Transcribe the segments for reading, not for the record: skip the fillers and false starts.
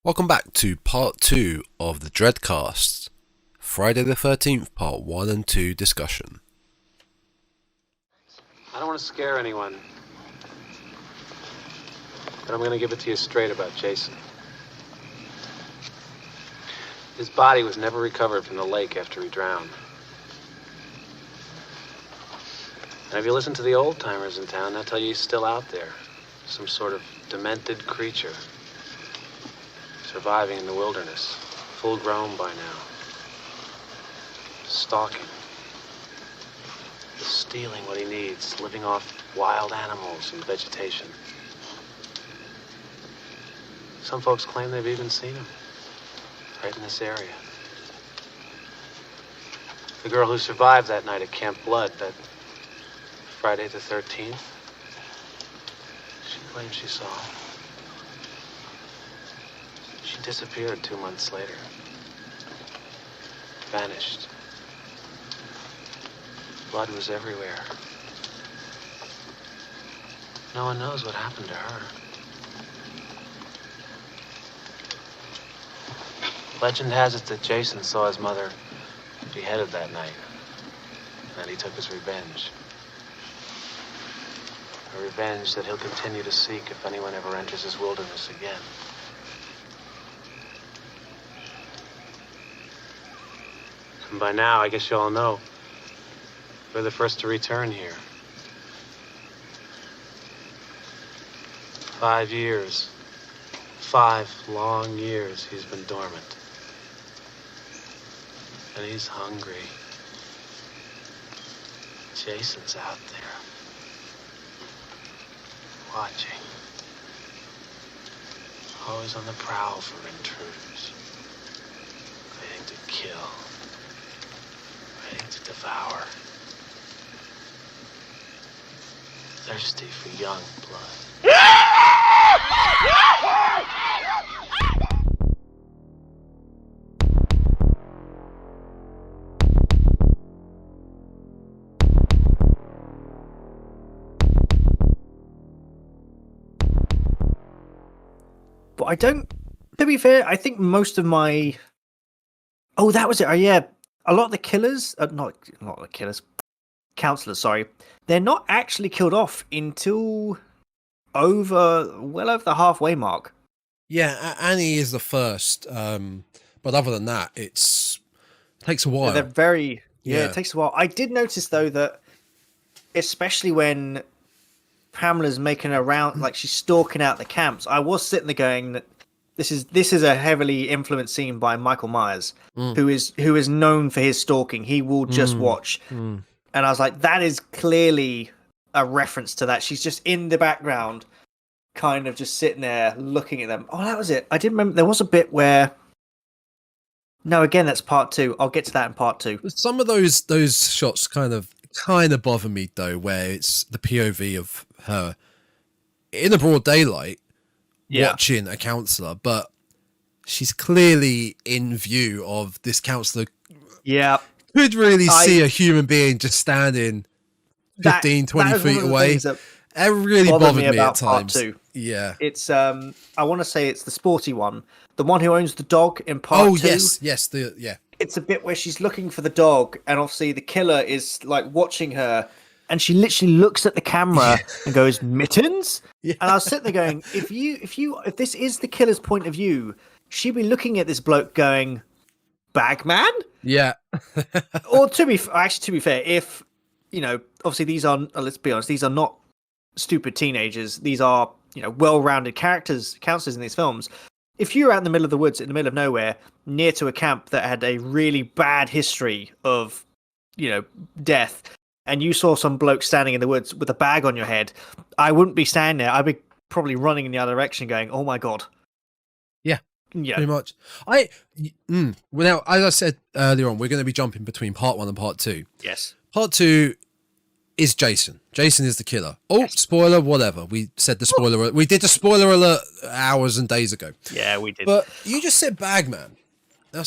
Welcome back to part 2 of the Dreadcast, Friday the 13th, part 1 and 2 discussion. I don't want to scare anyone, but I'm going to give it to you straight about Jason. His body was never recovered from the lake after he drowned. And if you listen to the old-timers in town, they'll tell you he's still out there. Some sort of demented creature. Surviving in the wilderness. Full grown by now. Stalking. Stealing what he needs. Living off wild animals and vegetation. Some folks claim they've even seen him. Right in this area. The girl who survived that night at Camp Blood, that Friday the 13th, she claims she saw him. She disappeared 2 months later. Vanished. Blood was everywhere. No one knows what happened to her. Legend has it that Jason saw his mother beheaded that night. And that he took his revenge. A revenge that he'll continue to seek if anyone ever enters his wilderness again. And by now, I guess you all know, we're the first to return here. 5 years. 5 long years he's been dormant. And he's hungry. Jason's out there. Watching. Always on the prowl for intruders. Waiting to kill. Waiting to devour. Thirsty for young blood. But I don't, to be fair, I think most of my... Oh, that was it. Oh, yeah. A lot of the killers, not the killers, counselors, sorry, they're not actually killed off until well over the halfway mark. Yeah, Annie is the first, but other than that, it takes a while. They're very... Yeah, it takes a while. I did notice, though, that especially when Pamela's making her round, like she's stalking out the camps, I was sitting there going that this is a heavily influenced scene by Michael Myers, who is known for his stalking. He will just watch. And I was like, that is clearly a reference to that. She's just in the background, kind of just sitting there looking at them. Oh, that was it. I did remember there was a bit where... No, again, that's part 2. I'll get to that in part 2. Some of those shots kind of bother me, though, where it's the POV of her in the broad daylight watching a counselor, but she's clearly in view of this counselor. Yeah. Could really see a human being just standing 15, 20 feet away. It really bothered me at times. Part 2. Yeah. It's I want to say it's the sporty one. The one who owns the dog in part 2. Oh, yes. It's a bit where she's looking for the dog, and obviously the killer is like watching her, and she literally looks at the camera and goes, "Mittens?" Yeah. And I was sitting there going, if this is the killer's point of view, she'd be looking at this bloke going, "Bagman?" Yeah. Or to be fair, if obviously these are, let's be honest, these are not stupid teenagers. These are well-rounded counselors in these films. If you're out in the middle of the woods, in the middle of nowhere, near to a camp that had a really bad history of, death, and you saw some bloke standing in the woods with a bag on your head, I wouldn't be standing there. I'd be probably running in the other direction going, oh my God. Yeah. Pretty much. Now, as I said earlier on, we're going to be jumping between part 1 and part 2. Yes. Part 2 is Jason. Jason is the killer. Oh, yes. Spoiler, whatever. We said the spoiler. We did the spoiler alert hours and days ago. Yeah, we did. But you just said Bagman. Now,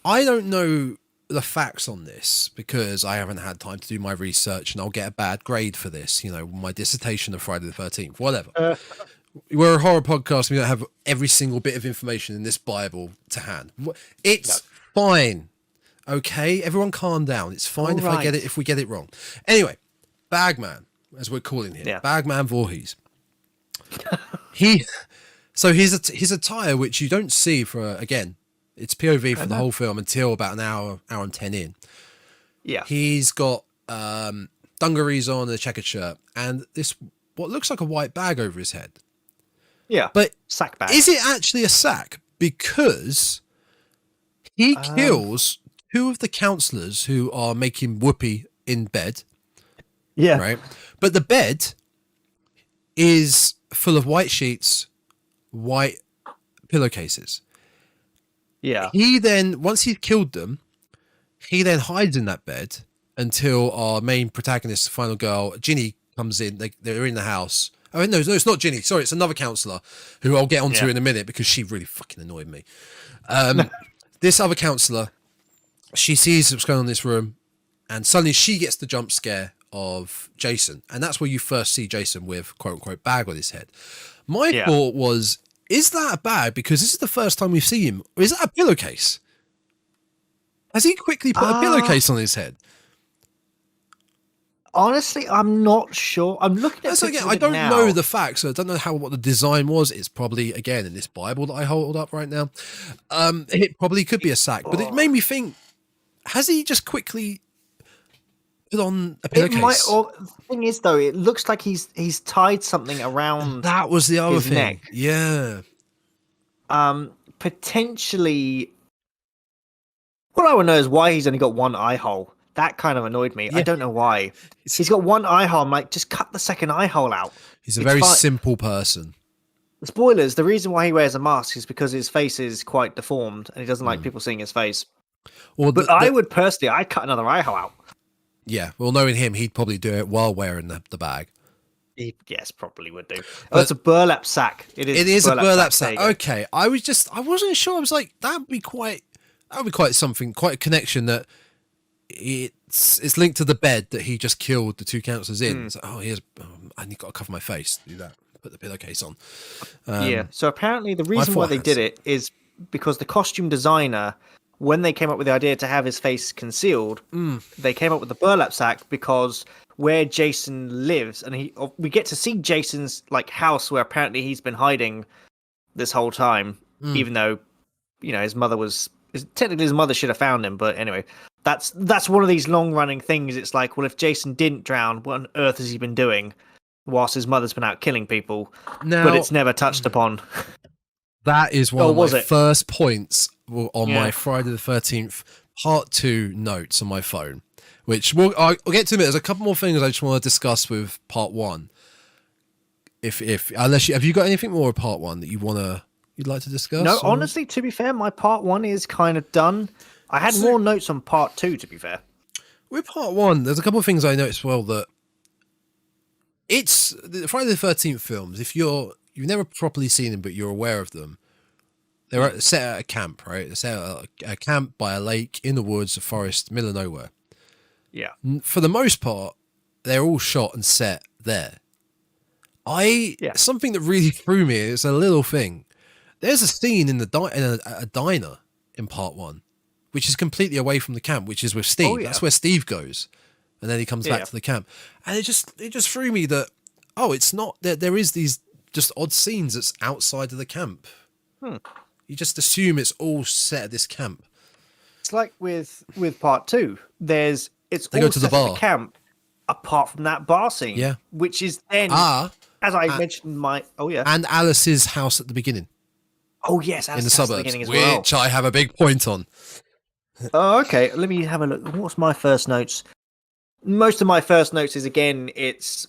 I don't know the facts on this because I haven't had time to do my research, and I'll get a bad grade for this. My dissertation of Friday the 13th, whatever. We're a horror podcast. We don't have every single bit of information in this Bible to hand. It's fine. Okay, everyone calm down. It's fine if we get it wrong. Anyway, Bagman, as we're calling him, Bagman Voorhees. His attire, which you don't see for again, it's POV for the whole film until about an hour and 10 in. Yeah, he's got dungarees on and a checkered shirt, and this what looks like a white bag over his head. Yeah, but sack bag. Is it actually a sack? Because he kills two of the counselors who are making whoopee in bed. Yeah. Right. But the bed is full of white sheets, white pillowcases. Yeah. He then, once he's killed them, he then hides in that bed until our main protagonist, final girl, Ginny, comes in. They're in the house. Oh, no, it's not Ginny. Sorry, it's another counselor who I'll get onto in a minute because she really fucking annoyed me. This other counselor, she sees what's going on in this room, and suddenly she gets the jump scare of Jason, and that's where you first see Jason with quote unquote bag on his head. My thought was, is that a bag? Because this is the first time we've seen him. Or is that a pillowcase? Has he quickly put a pillowcase on his head? Honestly, I'm not sure. I'm looking at it. I don't know the facts, so I don't know what the design was. It's probably, again, in this Bible that I hold up right now. It probably could be a sack, but it made me think, has he just quickly put on a pillowcase? The thing is, though, it looks like he's tied something around. That was the other thing. Neck. Yeah. Potentially. What I want to know is why he's only got one eye hole. That kind of annoyed me. Yeah. I don't know why. He's got one eye hole. I'm like, just cut the second eye hole out. He's a very simple person. Spoilers, the reason why he wears a mask is because his face is quite deformed and he doesn't like people seeing his face. But I would personally, I'd cut another eye hole out. Yeah, well, knowing him, he'd probably do it while wearing the bag. Yes, probably would do. It's a burlap sack. It is a burlap sack. Okay, I wasn't sure. I was like, that would be quite something, quite a connection that it's linked to the bed that he just killed the two counselors in. So, I got to cover my face. Do that. Put the pillowcase on. So apparently the reason why they did it is because the costume designer, when they came up with the idea to have his face concealed, they came up with the burlap sack because where Jason lives, and we get to see Jason's house where apparently he's been hiding this whole time, even though his mother was technically his mother should have found him. But anyway, that's one of these long running things. It's like, well, if Jason didn't drown, what on earth has he been doing whilst his mother's been out killing people? But it's never touched upon. That is one of my first points on my Friday the 13th part 2 notes on my phone, which I'll get to. There's a couple more things I just want to discuss with part 1. Unless have you got anything more of part 1 that you'd like to discuss? No, honestly, to be fair, my part 1 is kind of done. I had more notes on part 2, to be fair. With part 1, there's a couple of things I noticed that it's the Friday the 13th films. If you've never properly seen them, but you're aware of them, they're set at a camp, right? They're set at a camp by a lake, in the woods, a forest, middle of nowhere. Yeah. For the most part, they're all shot and set there. Something that really threw me is a little thing. There's a scene in a diner in part 1, which is completely away from the camp, which is with Steve. Oh, yeah. That's where Steve goes. And then he comes back to the camp. And it just threw me that, it's not, there is these just odd scenes that's outside of the camp. You just assume it's all set at this camp. It's like with part 2. They go to the bar. At the camp, apart from that bar scene. Yeah. Which is then, as I mentioned, and Alice's house at the beginning. Oh, yes. In the suburbs, which I have a big point on. Oh, okay. Let me have a look. What's my first notes? Most of my first notes is, again, it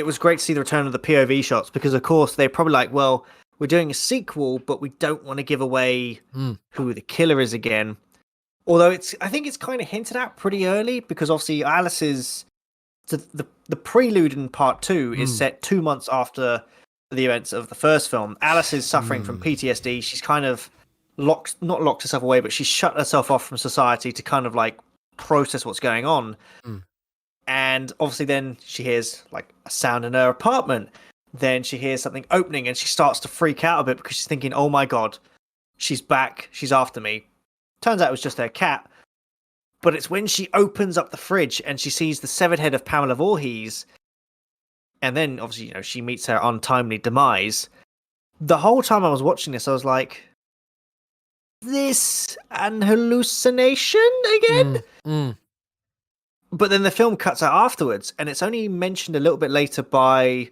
was great to see the return of the POV shots because, of course, they're probably like, well, we're doing a sequel, but we don't want to give away who the killer is again. Although I think it's kind of hinted at pretty early because obviously Alice's the prelude in part 2 is set 2 months after the events of the first film. Alice is suffering from PTSD. She's kind of not locked herself away, but she's shut herself off from society to kind of process what's going on. And obviously then she hears a sound in her apartment. then she hears something opening and she starts to freak out a bit because she's thinking, oh my God, she's back. She's after me. Turns out it was just her cat. But it's when she opens up the fridge and she sees the severed head of Pamela Voorhees. And then obviously, she meets her untimely demise. The whole time I was watching this, I was like, this an hallucination again? But then the film cuts out afterwards, and it's only mentioned a little bit later by,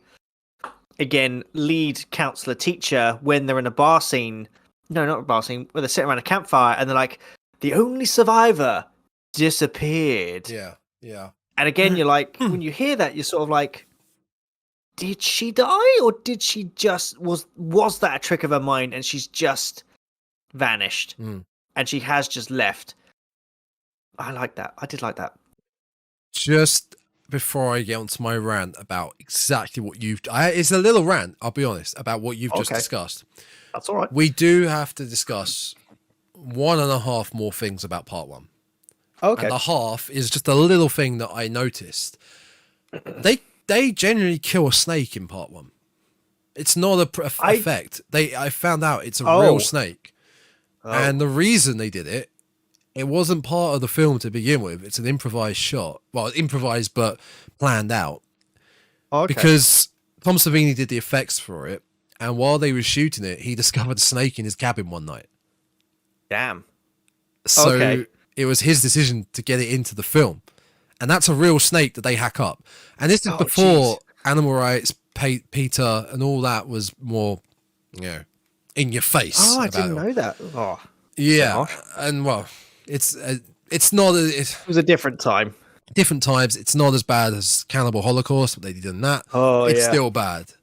again, lead counselor teacher when they're in a bar scene. No, not a bar scene, where they're sitting around a campfire, and they're like, the only survivor disappeared. Yeah, yeah. And again, you're like, when you hear that, you're sort of like, did she die, or did she just was that a trick of her mind, and she's just vanished, and she has just left? I like that. I did like that. Just before I get onto my rant about exactly what it's a little rant, I'll be honest, about what you've just discussed. That's all right. We do have to discuss 1.5 more things about part 1. Okay. And the half is just a little thing that I noticed. They generally kill a snake in part 1. It's not effect. I found out it's a real snake. And the reason they did it wasn't part of the film to begin with. It's an improvised shot. Well, improvised but planned out. Okay. Because Tom Savini did the effects for it, and while they were shooting it, he discovered a snake in his cabin one night. Damn. So it was his decision to get it into the film. And that's a real snake that they hack up. And this is before animal rights, PETA, and all that was more, in your face. Oh, I didn't know that. Oh, yeah. And well, it's not. It was a different time. Different times. It's not as bad as Cannibal Holocaust, what they did in that. It's still bad.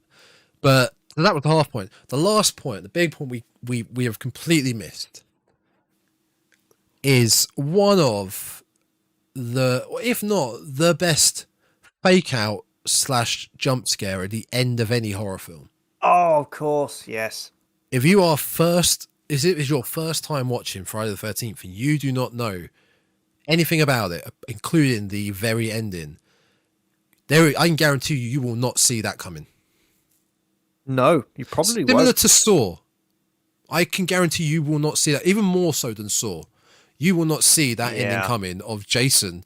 But that was the half point. The last point, the big point we have completely missed, is one of if not the best fake out / jump scare at the end of any horror film. Oh, of course, yes. If you are is your first time watching Friday the 13th and you do not know anything about it, including the very ending, I can guarantee you will not see that coming. No, you probably won't. Similar to Saw. I can guarantee you will not see that, even more so than Saw. You will not see that ending coming of Jason,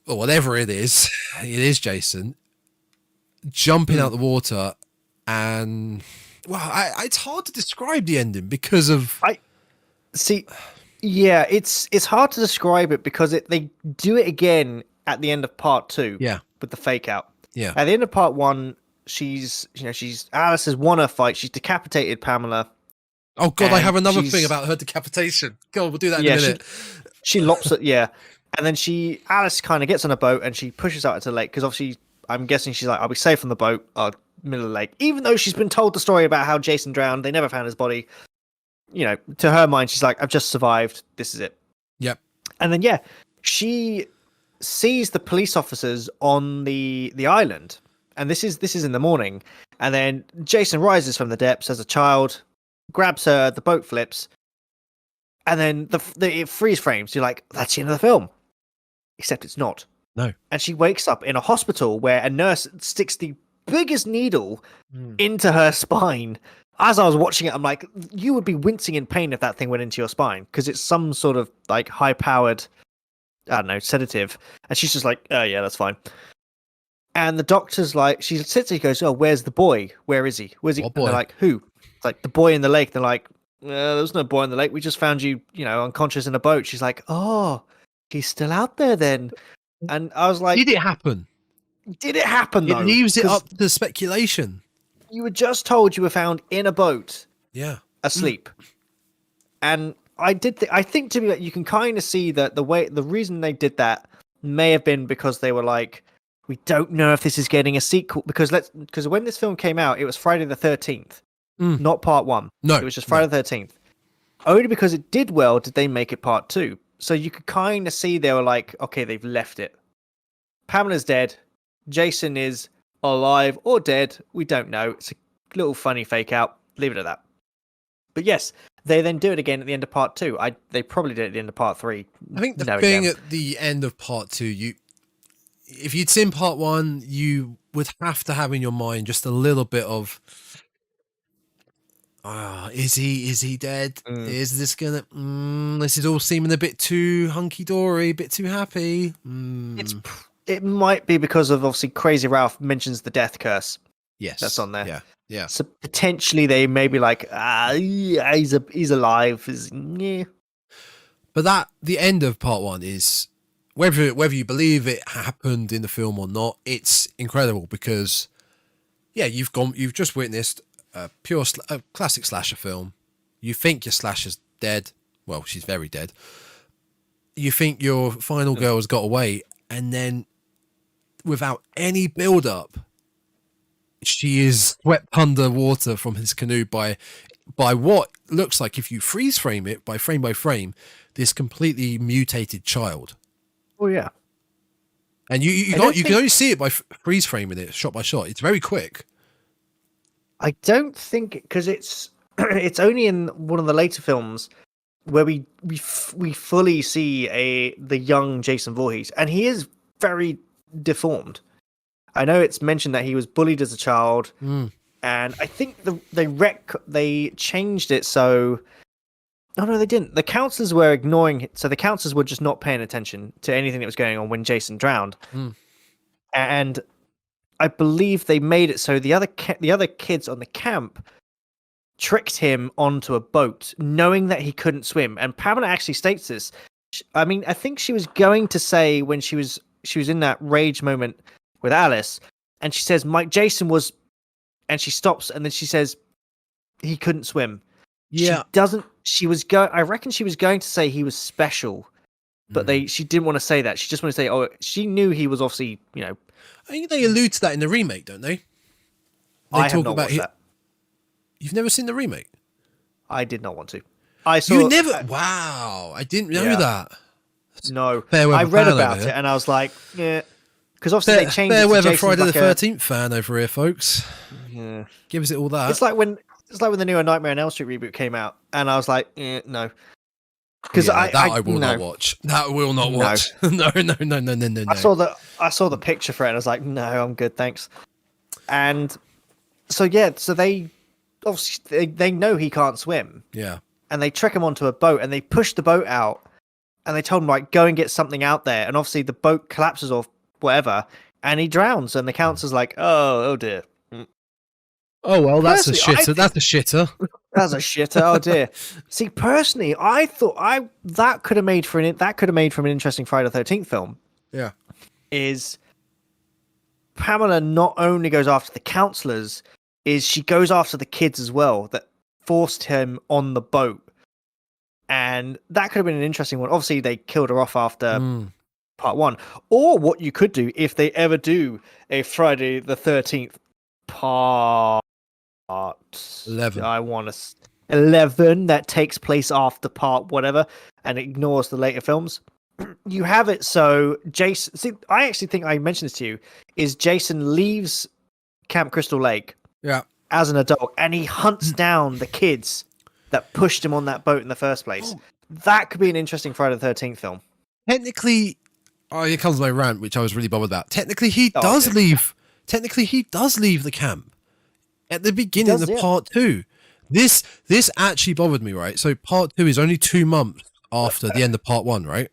or whatever it is Jason, jumping out the water, and it's hard to describe the ending because of it's hard to describe it because they do it again at the end of part 2 with the fake out. At the end of part 1, Alice has won her fight. She's decapitated Pamela. Oh God, I have another thing about her decapitation. God, we'll do that in a minute. She lops it, and then Alice kind of gets on a boat and she pushes out into the lake because obviously I'm guessing she's like, I'll be safe on the boat, middle of the lake. Even though she's been told the story about how Jason drowned, they never found his body. To her mind, she's like, I've just survived. This is it. Yep. And then she sees the police officers on the island, and this is in the morning. And then Jason rises from the depths as a child, grabs her, the boat flips, and then it freeze frames. You're like, that's the end of the film. Except it's not. No. And she wakes up in a hospital where a nurse sticks the biggest needle into her spine. As I was watching it, I'm like, you would be wincing in pain if that thing went into your spine because it's some sort of like high-powered, I don't know, sedative. And she's just like, oh yeah, that's fine. And the doctor's like, she sits there, he goes, oh, where's the boy? Where is he? Where's he? What boy? And they're like, who? It's like, the boy in the lake. They're like, there's no boy in the lake. We just found you, unconscious in a boat. She's like, oh, he's still out there then. And I was like, did it happen? Did it happen, though? It leaves it up to speculation. You were just told you were found in a boat. Yeah. Asleep. And I think to me, you can kind of see that the reason they did that may have been because they were like, we don't know if this is getting a sequel because when this film came out, it was Friday the 13th, not part 1. No, it was just Friday the 13th. Only because it did well did they make it part 2. So you could kind of see they were like, okay, they've left it. Pamela's dead. Jason is alive or dead. We don't know. It's a little funny fake out. Leave it at that. But yes, they then do it again at the end of part 2. They probably did it at the end of part 3. I think the thing at the end of part 2, if you'd seen part 1, you would have to have in your mind just a little bit of, is he dead? Is this gonna? This is all seeming a bit too hunky dory, a bit too happy. It might be because of obviously Crazy Ralph mentions the death curse. Yes, that's on there. Yeah. So potentially they may be like, yeah, he's alive. Yeah. But the end of part 1 is, whether you believe it happened in the film or not, it's incredible because, you've just witnessed a classic slasher film. You think your slasher's dead. Well, she's very dead. You think your final girl has got away, and then without any build-up, she is swept underwater from his canoe by what looks like, if you freeze frame it by frame, this completely mutated child. Oh yeah, and you can only see it by freeze framing it shot by shot. It's very quick. I don't think, because it's only in one of the later films where we fully see the young Jason Voorhees, and he is very deformed. I know it's mentioned that he was bullied as a child, and I think they changed it so. Oh no, they didn't. The counselors were ignoring it, so the counselors were just not paying attention to anything that was going on when Jason drowned, and I believe they made it so the other kids on the camp tricked him onto a boat, knowing that he couldn't swim. And Pamela actually states this. I mean, I think she was going to say when she was in that rage moment with Alice, and she says, Jason was, and she stops, and then she says, he couldn't swim. Yeah. She doesn't, I reckon she was going to say he was special, but she didn't want to say that. She just wanted to say, she knew he was obviously, I think they allude to that in the remake, don't they? I have not watched that. You've never seen the remake? I did not want to. I saw. You never? Wow, I didn't know that. No, I read about it and I was like, yeah, because obviously they changed. Fair weather Friday the 13th fan over here, folks. Yeah, give us it all that. It's like when the new Nightmare on Elm Street reboot came out, and I was like, no. Because I will not watch. That will not watch. No. I saw the picture for it, and I was like, no, I'm good, thanks. And so they obviously they know he can't swim. Yeah. And they trick him onto a boat, and they push the boat out, and they told him, like, go and get something out there. And obviously the boat collapses or whatever, and he drowns. And the counselor's like, oh dear. Oh well, that's a shitter. That's a shitter. That's a shitter. Oh dear. See, personally, I thought that could have made for an interesting Friday the 13th film. Yeah. Is Pamela not only goes after the counselors, is she goes after the kids as well that forced him on the boat, and that could have been an interesting one. Obviously, they killed her off after part 1. Or what you could do if they ever do a Friday the 13th part 11. I want to 11 that takes place after part whatever and ignores the later films. You have it so Jason. See, I actually think I mentioned this to you. Is Jason leaves Camp Crystal Lake? Yeah. As an adult, and he hunts down the kids that pushed him on that boat in the first place. That could be an interesting Friday the 13th film. Technically, here comes my rant, which I was really bothered about. Technically, he does leave. Technically, he does leave the camp at the beginning of part 2. This actually bothered me, right? So part 2 is only 2 months after the end of part 1, right?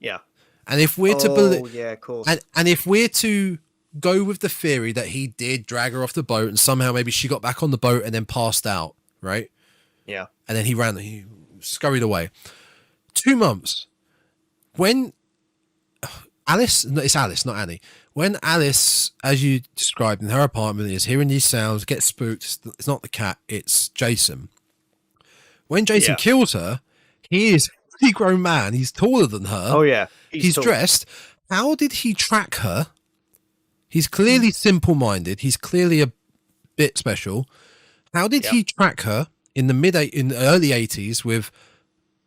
Yeah. And if we're to believe, yeah, of course. And if we're to go with the theory that he did drag her off the boat and somehow maybe she got back on the boat and then passed out, right? Yeah. And then he scurried away. 2 months. When Alice, it's Alice, not Annie. When Alice, as you described, in her apartment is hearing these sounds, gets spooked. It's not the cat, it's Jason. When Jason kills her, he is a pretty grown man. He's taller than her. Oh, yeah. He's dressed. How did he track her? He's clearly simple-minded. He's clearly a bit special. How did he track her in the early 80s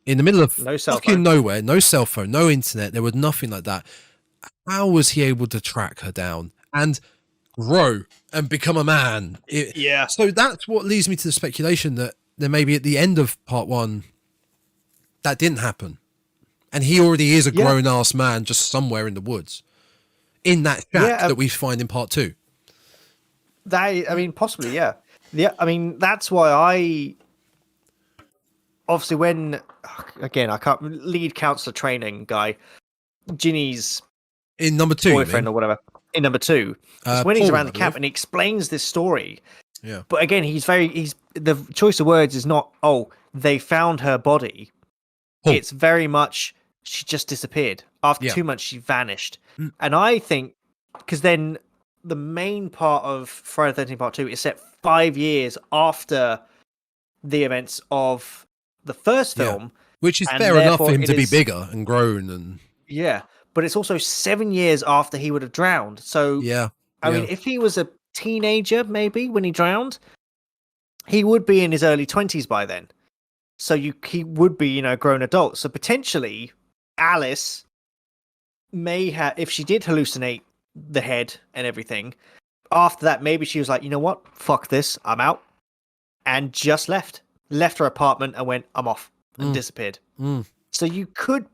in the middle of fucking nowhere, no cell phone, no internet, there was nothing like that. How was he able to track her down and grow and become a man? So that's what leads me to the speculation that there may be at the end of part 1 that didn't happen. And he already is a grown-ass man just somewhere in the woods. In that shack that we find in part 2. I mean, possibly, yeah. I mean, that's why I obviously when again I can't lead counselor training guy, Ginny's in number 2, boyfriend or whatever in number 2. It's when he's Paul, around the camp and he explains this story. Yeah. But again, he's the choice of words is not, oh, they found her body. Paul. It's very much she just disappeared. After 2 months, she vanished. And I think because then the main part of Friday the 13th Part 2 is set 5 years after the events of the first film. Which is fair enough for him to be bigger and grown. And yeah, but it's also 7 years after he would have drowned. So I mean, if he was a teenager, maybe when he drowned, he would be in his early 20s by then. So he would be, a grown adult. So potentially, Alice may have, if she did hallucinate the head and everything, after that, maybe she was like, you know what, fuck this, I'm out, and just left her apartment and went, I'm off, and disappeared. So you could,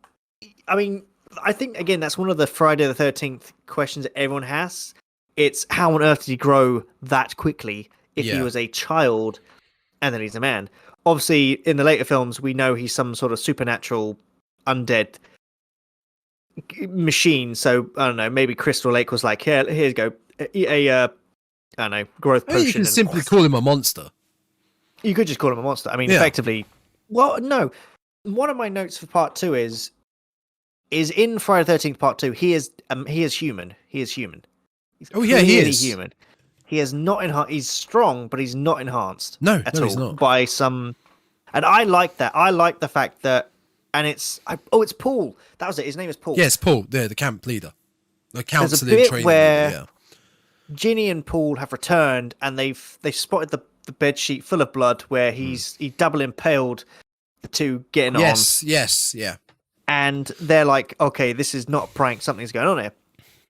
I mean, I think again that's one of the Friday the 13th questions that everyone has. It's how on earth did he grow that quickly if he was a child and then he's a man? Obviously, in the later films, we know he's some sort of supernatural undead machine. So, I don't know, maybe Crystal Lake was like, here you go, eat a, I don't know, growth potion. You can simply call him a monster. You could just call him a monster. I mean, effectively, well, no. One of my notes for part 2 is in Friday the 13th Part 2, he is human. He is human. He is human. He is not enhanced. He's strong, but he's not enhanced. At all. He's not. By some, and I like that. I like the fact that, and it's Paul. That was it. His name is Paul. Yes, Paul. The camp leader, the counselling There's a bit training where leader, Ginny and Paul have returned, and they've spotted the bed sheet full of blood where he double impaled the two getting on. Yes, yeah. And they're like, okay, this is not a prank. Something's going on here.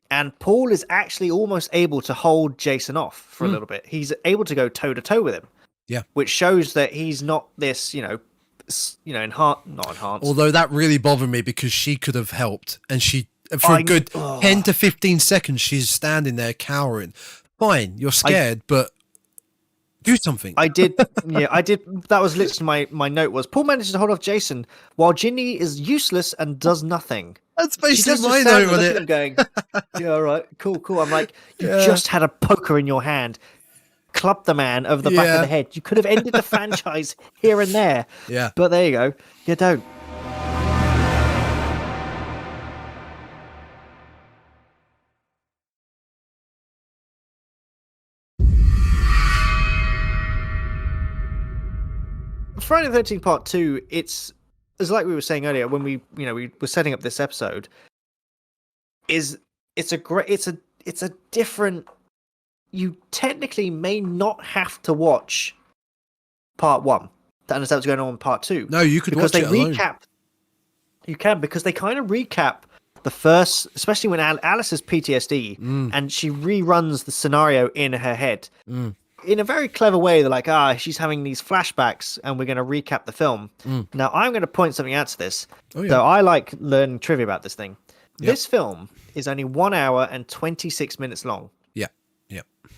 And Paul is actually almost able to hold Jason off for a little bit. He's able to go toe to toe with him. Yeah. Which shows that he's not this, not enhanced. Although that really bothered me because she could have helped, and she for a good 10 to 15 seconds she's standing there cowering. Fine, you're scared, but do something. I did. That was literally my note was Paul manages to hold off Jason while Ginny is useless and does nothing. That's basically my note on it. Going, yeah, all right, cool. I'm like, you just had a poker in your hand, clubbed the man over the back of the head. You could have ended the franchise here and there. Yeah. But there you go. You don't. Friday the 13th Part 2, it's like we were saying earlier when we were setting up this episode, it's a different, you technically may not have to watch Part 1 to understand what's going on in Part 2. No, you could watch it alone. You can, because they kind of recap the first, especially when Alice has PTSD and she reruns the scenario in her head. In a very clever way, they're like, she's having these flashbacks and we're going to recap the film. Now, I'm going to point something out to this. So I like learning trivia about this thing. This film is only 1 hour and 26 minutes long. Yeah.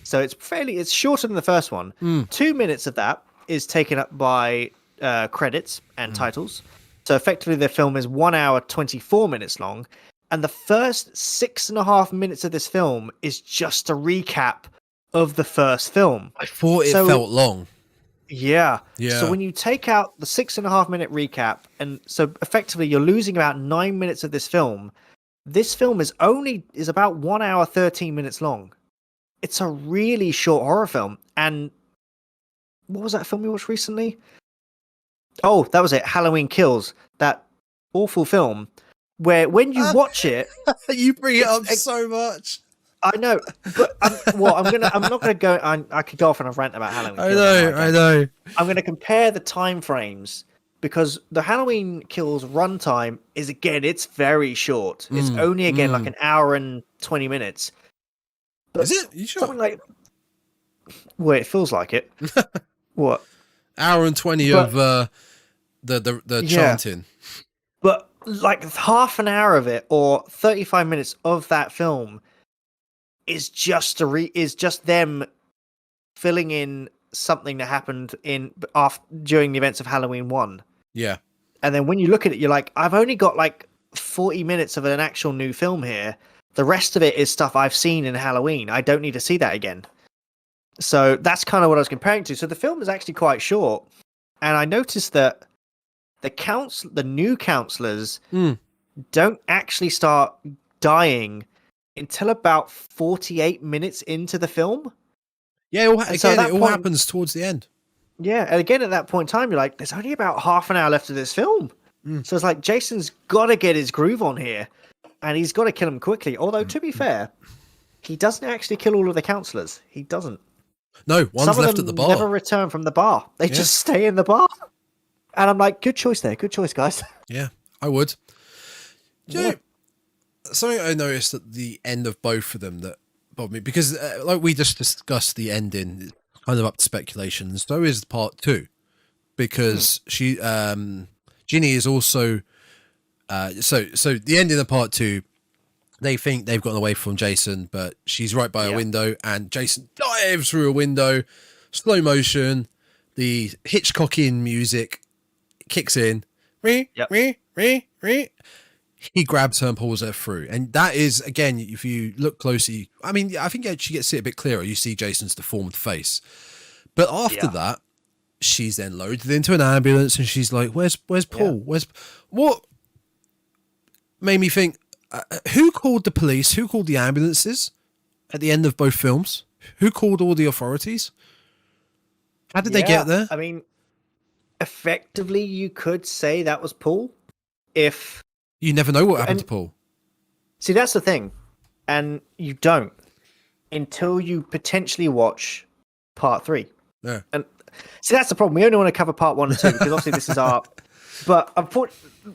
So it's shorter than the first one. 2 minutes of that is taken up by credits and titles. So effectively, the film is 1 hour, 24 minutes long. And the first 6.5 minutes of this film is just a recap of the first film. I thought it felt long. Yeah. So when you take out the 6.5 minute recap, and so effectively you're losing about 9 minutes of this film. This film is about 1 hour 13 minutes long. It's a really short horror film. And what was that film we watched recently? Oh, that was it. Halloween Kills. That awful film where when you watch it, you bring it up so much. I know, but I'm not gonna go. I could go off on a rant about Halloween Kills. I know. I'm gonna compare the time frames because the Halloween Kills runtime is it's very short. It's only like an hour and 20 minutes. But is it? You sure? Something like, well, it feels like it. What? Hour and 20 of the chanting. But like half an hour of it or 35 minutes of that film is just them filling in something that happened during the events of Halloween 1. Yeah. And then when you look at it, you're like, I've only got like 40 minutes of an actual new film here. The rest of it is stuff I've seen in Halloween. I don't need to see that again. So that's kind of what I was comparing to. So the film is actually quite short. And I noticed that the new counselors don't actually start dying until about 48 minutes into the film. Yeah, it all happens towards the end. Yeah, and again, at that point in time, you're like, there's only about half an hour left of this film. So it's like, Jason's got to get his groove on here, and he's got to kill him quickly. Although, to be fair, he doesn't actually kill all of the counselors. He doesn't. No, one's left at the bar. Never return from the bar. They just stay in the bar. And I'm like, good choice there. Good choice, guys. Yeah, I would. Do you know, something I noticed at the end of both of them that bothered me, because like we just discussed, the ending kind of up to speculation. So is part 2, because Ginny is also so the ending of part 2. They think they've gotten away from Jason, but she's right by a window, and Jason dives through a window, slow motion. The Hitchcockian music kicks in. He grabs her and pulls her through. And that is, again, if you look closely, I mean, I think she gets it a bit clearer. You see Jason's deformed face. But after that, she's then loaded into an ambulance, and she's like, where's Paul? What made me think, who called the police? Who called the ambulances at the end of both films? Who called all the authorities? How did they get there? I mean, effectively, you could say that was Paul. If you never know what happened to Paul. See, that's the thing. And you don't until you potentially watch part 3. Yeah. And see, that's the problem. We only want to cover part 1 and 2 because obviously this is our. But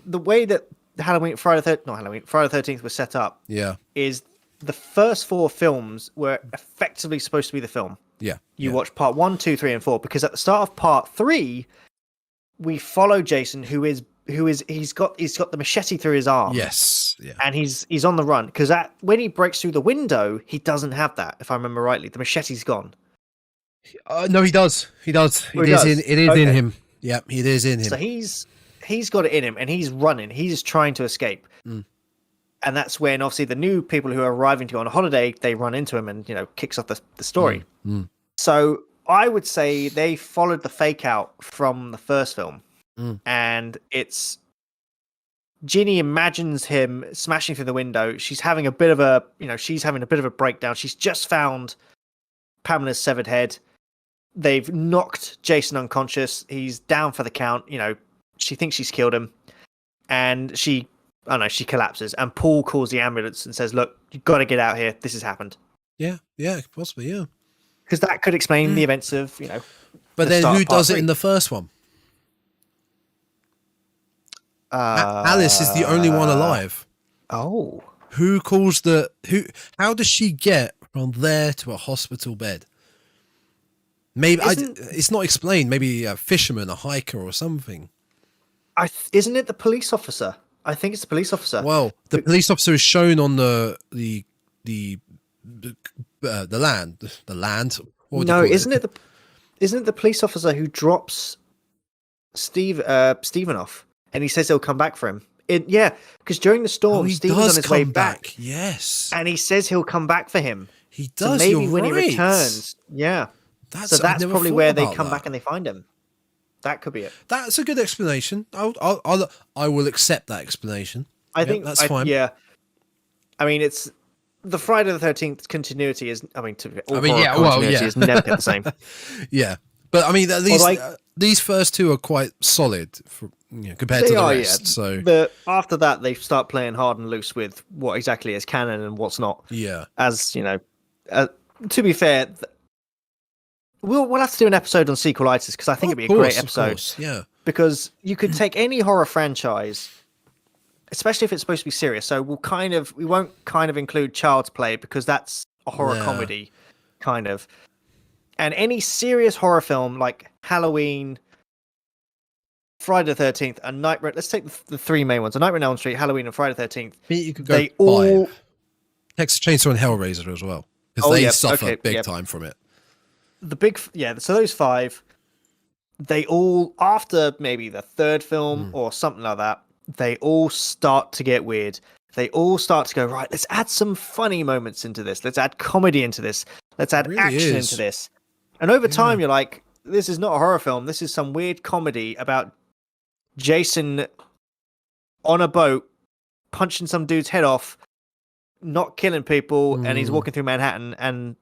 the way that Friday the 13th was set up. Yeah. Is the first 4 films were effectively supposed to be the film. Yeah. You watch part 1, 2, 3, and 4 because at the start of part 3, we follow Jason, he's got the machete through his arm. Yes. Yeah. And he's on the run because when he breaks through the window, he doesn't have that. If I remember rightly, the machete's gone. No, he does. It is in him. Yeah, it is in him. So he's got it in him, and he's running. He's trying to escape. And that's when obviously the new people who are arriving to go on a holiday, they run into him and kicks off the story. So I would say they followed the fake out from the first film. And it's Ginny imagines him smashing through the window. She's having a bit of a breakdown. She's just found Pamela's severed head. They've knocked Jason unconscious. He's down for the count. She thinks she's killed him, and she collapses. And Paul calls the ambulance and says, "Look, you've got to get out here. This has happened." Yeah, possibly, yeah. Because that could explain the events of But then who does it in the first one? Alice is the only one alive. Oh. Who calls how does she get from there to a hospital bed? Maybe it's not explained. Maybe a fisherman, a hiker or something. Isn't it the police officer? I think it's the police officer. Well, the police officer is shown on the land. The land. No, isn't it the police officer who drops Stephen off? And he says he'll come back for him. Because during the storm, Stephen's on his way back. Yes. And he says he'll come back for him. He does. So maybe when he returns. Yeah. That's probably where they come back and they find him. That could be it. That's a good explanation. I will accept that explanation. I think that's fine. Yeah. I mean, it's the Friday the 13th continuity is. Continuity is never the same. Yeah, but I mean, these first 2 are quite solid compared to the rest. Yeah. So after that, they start playing hard and loose with what exactly is canon and what's not. Yeah. As to be fair, we'll have to do an episode on sequelitis because I think it'd be a great episode. Of course, yeah. Because you could take any horror franchise, especially if it's supposed to be serious. So we won't include Child's Play because that's a horror comedy, kind of. And any serious horror film like Halloween, Friday the 13th, and Nightmare. Let's take the 3 main ones: A Nightmare on Elm Street, Halloween, and Friday the 13th. You could go Texas Chainsaw and Hellraiser as well because they suffer big time from it. So those 5, they all, after maybe the 3rd film or something like that, they all start to get weird. They all start to go, right, let's add some funny moments into this. Let's add comedy into this. Let's add action into this. And over time, you're like, this is not a horror film. This is some weird comedy about Jason on a boat, punching some dude's head off, not killing people, and he's walking through Manhattan, and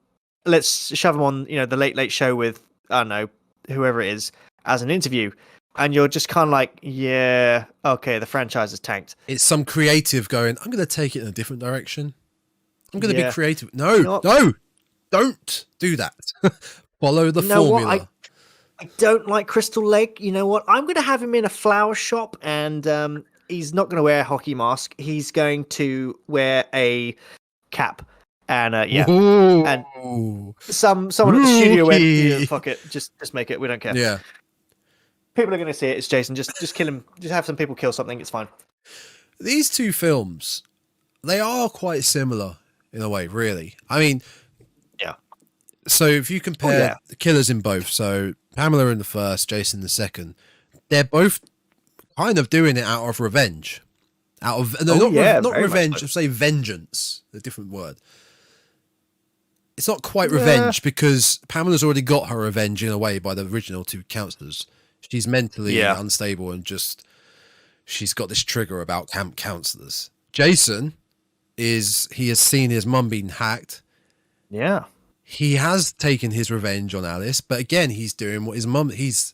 let's shove him on, the Late Late Show with, I don't know, whoever it is, as an interview. And you're just kind of like, yeah, okay, the franchise is tanked. It's some creative going, I'm going to take it in a different direction. I'm going to be creative. No, don't do that. Follow the formula. I don't like Crystal Lake. You know what? I'm going to have him in a flower shop, and he's not going to wear a hockey mask. He's going to wear a cap. And Ooh. and someone at the studio went, fuck it, just make it. We don't care. Yeah. People are going to see it. It's Jason. Just kill him. Just have some people kill something. It's fine. These 2 films, they are quite similar in a way, really. I mean, yeah. So if you compare the killers in both, so Pamela in the first, Jason in the second, they're both kind of doing it out of revenge. Not revenge, I'd say vengeance, a different word. It's not quite revenge because Pamela's already got her revenge in a way by the original 2 counselors. She's mentally unstable and she's got this trigger about camp counselors. Jason he has seen his mum being hacked. Yeah. He has taken his revenge on Alice, but again, he's doing what he's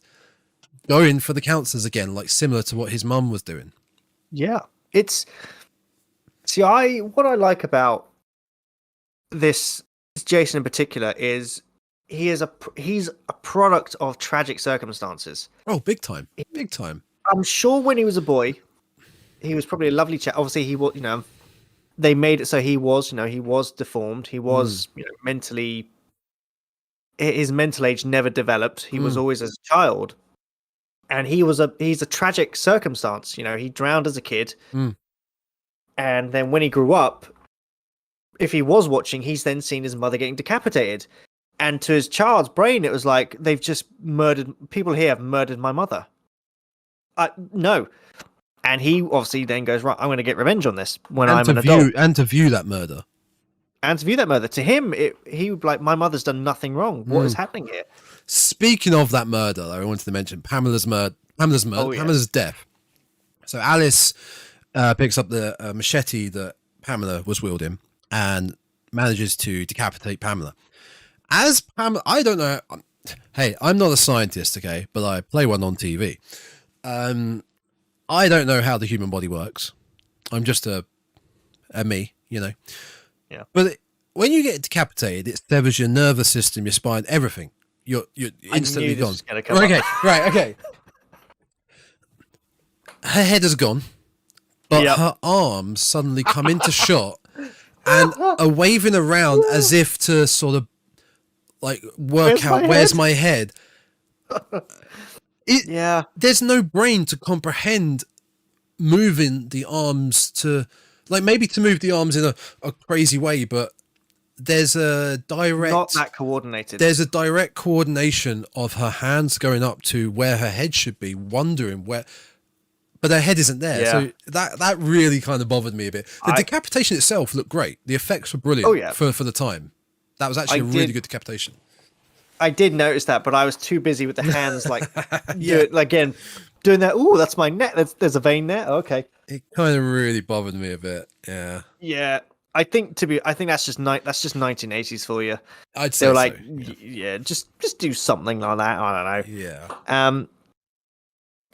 going for the counselors again, like similar to what his mum was doing. Yeah. What I like about this Jason in particular is he's a product of tragic circumstances. Oh, big time. Big time. I'm sure when he was a boy, he was probably a lovely chap. Obviously, he was, they made it so he was deformed. He was, mentally, his mental age never developed. He was always as a child. And he's a tragic circumstance. He drowned as a kid. And then when he grew up, if he was watching, he's then seen his mother getting decapitated. And to his child's brain, it was like, they've just people here have murdered my mother. No. And he obviously then goes, right, I'm going to get revenge on this when I'm an adult. And to view that murder. To him, he would like, my mother's done nothing wrong. What is happening here? Speaking of that murder, I wanted to mention Pamela's death. So Alice picks up the machete that Pamela was wielding and manages to decapitate Pamela. As Pamela, I don't know. Hey, I'm not a scientist, okay, but I play one on TV. I don't know how the human body works. I'm just a me, Yeah. But when you get decapitated, it severs your nervous system, your spine, everything. You're instantly gone. Okay. Her head is gone, but her arms suddenly come into shot and are waving around as if to sort of like work out where's my head. There's no brain to comprehend moving the arms to, like, maybe to move the arms in a crazy way, but there's a direct, not that coordinated. There's a direct coordination of her hands going up to where her head should be, wondering where, but her head isn't there. So that really kind of bothered me a bit. The decapitation itself looked great. The effects were brilliant for the time. That was actually a really good decapitation. I did notice that, but I was too busy with the hands, like, again, doing that. Ooh, that's my neck. There's a vein there. Okay. It kind of really bothered me a bit. Yeah. Yeah. I think that's just 1980s for you. I'd say like, just do something like that. I don't know. Yeah.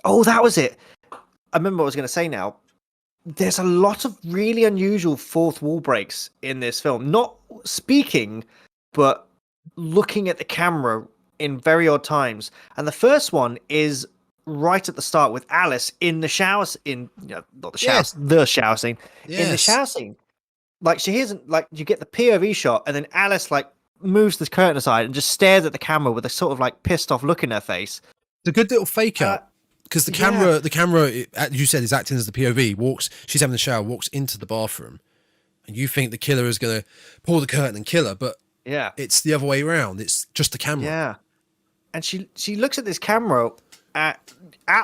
Oh, that was it. I remember what I was going to say now. There's a lot of really unusual fourth wall breaks in this film. Not speaking, but looking at the camera in very odd times. And the first one is right at the start with Alice in the shower, not the shower, the shower scene. Yes. In the shower scene. Like, she isn't, like, you get the POV shot, and then Alice, like, moves the curtain aside and just stares at the camera with a sort of, like, pissed off look in her face. It's a good little fake out. Because the camera, as you said, is acting as the POV. She's having a shower, walks into the bathroom, and you think the killer is going to pull the curtain and kill her, but Yeah. It's the other way around. It's just the camera. Yeah. And she looks at this camera at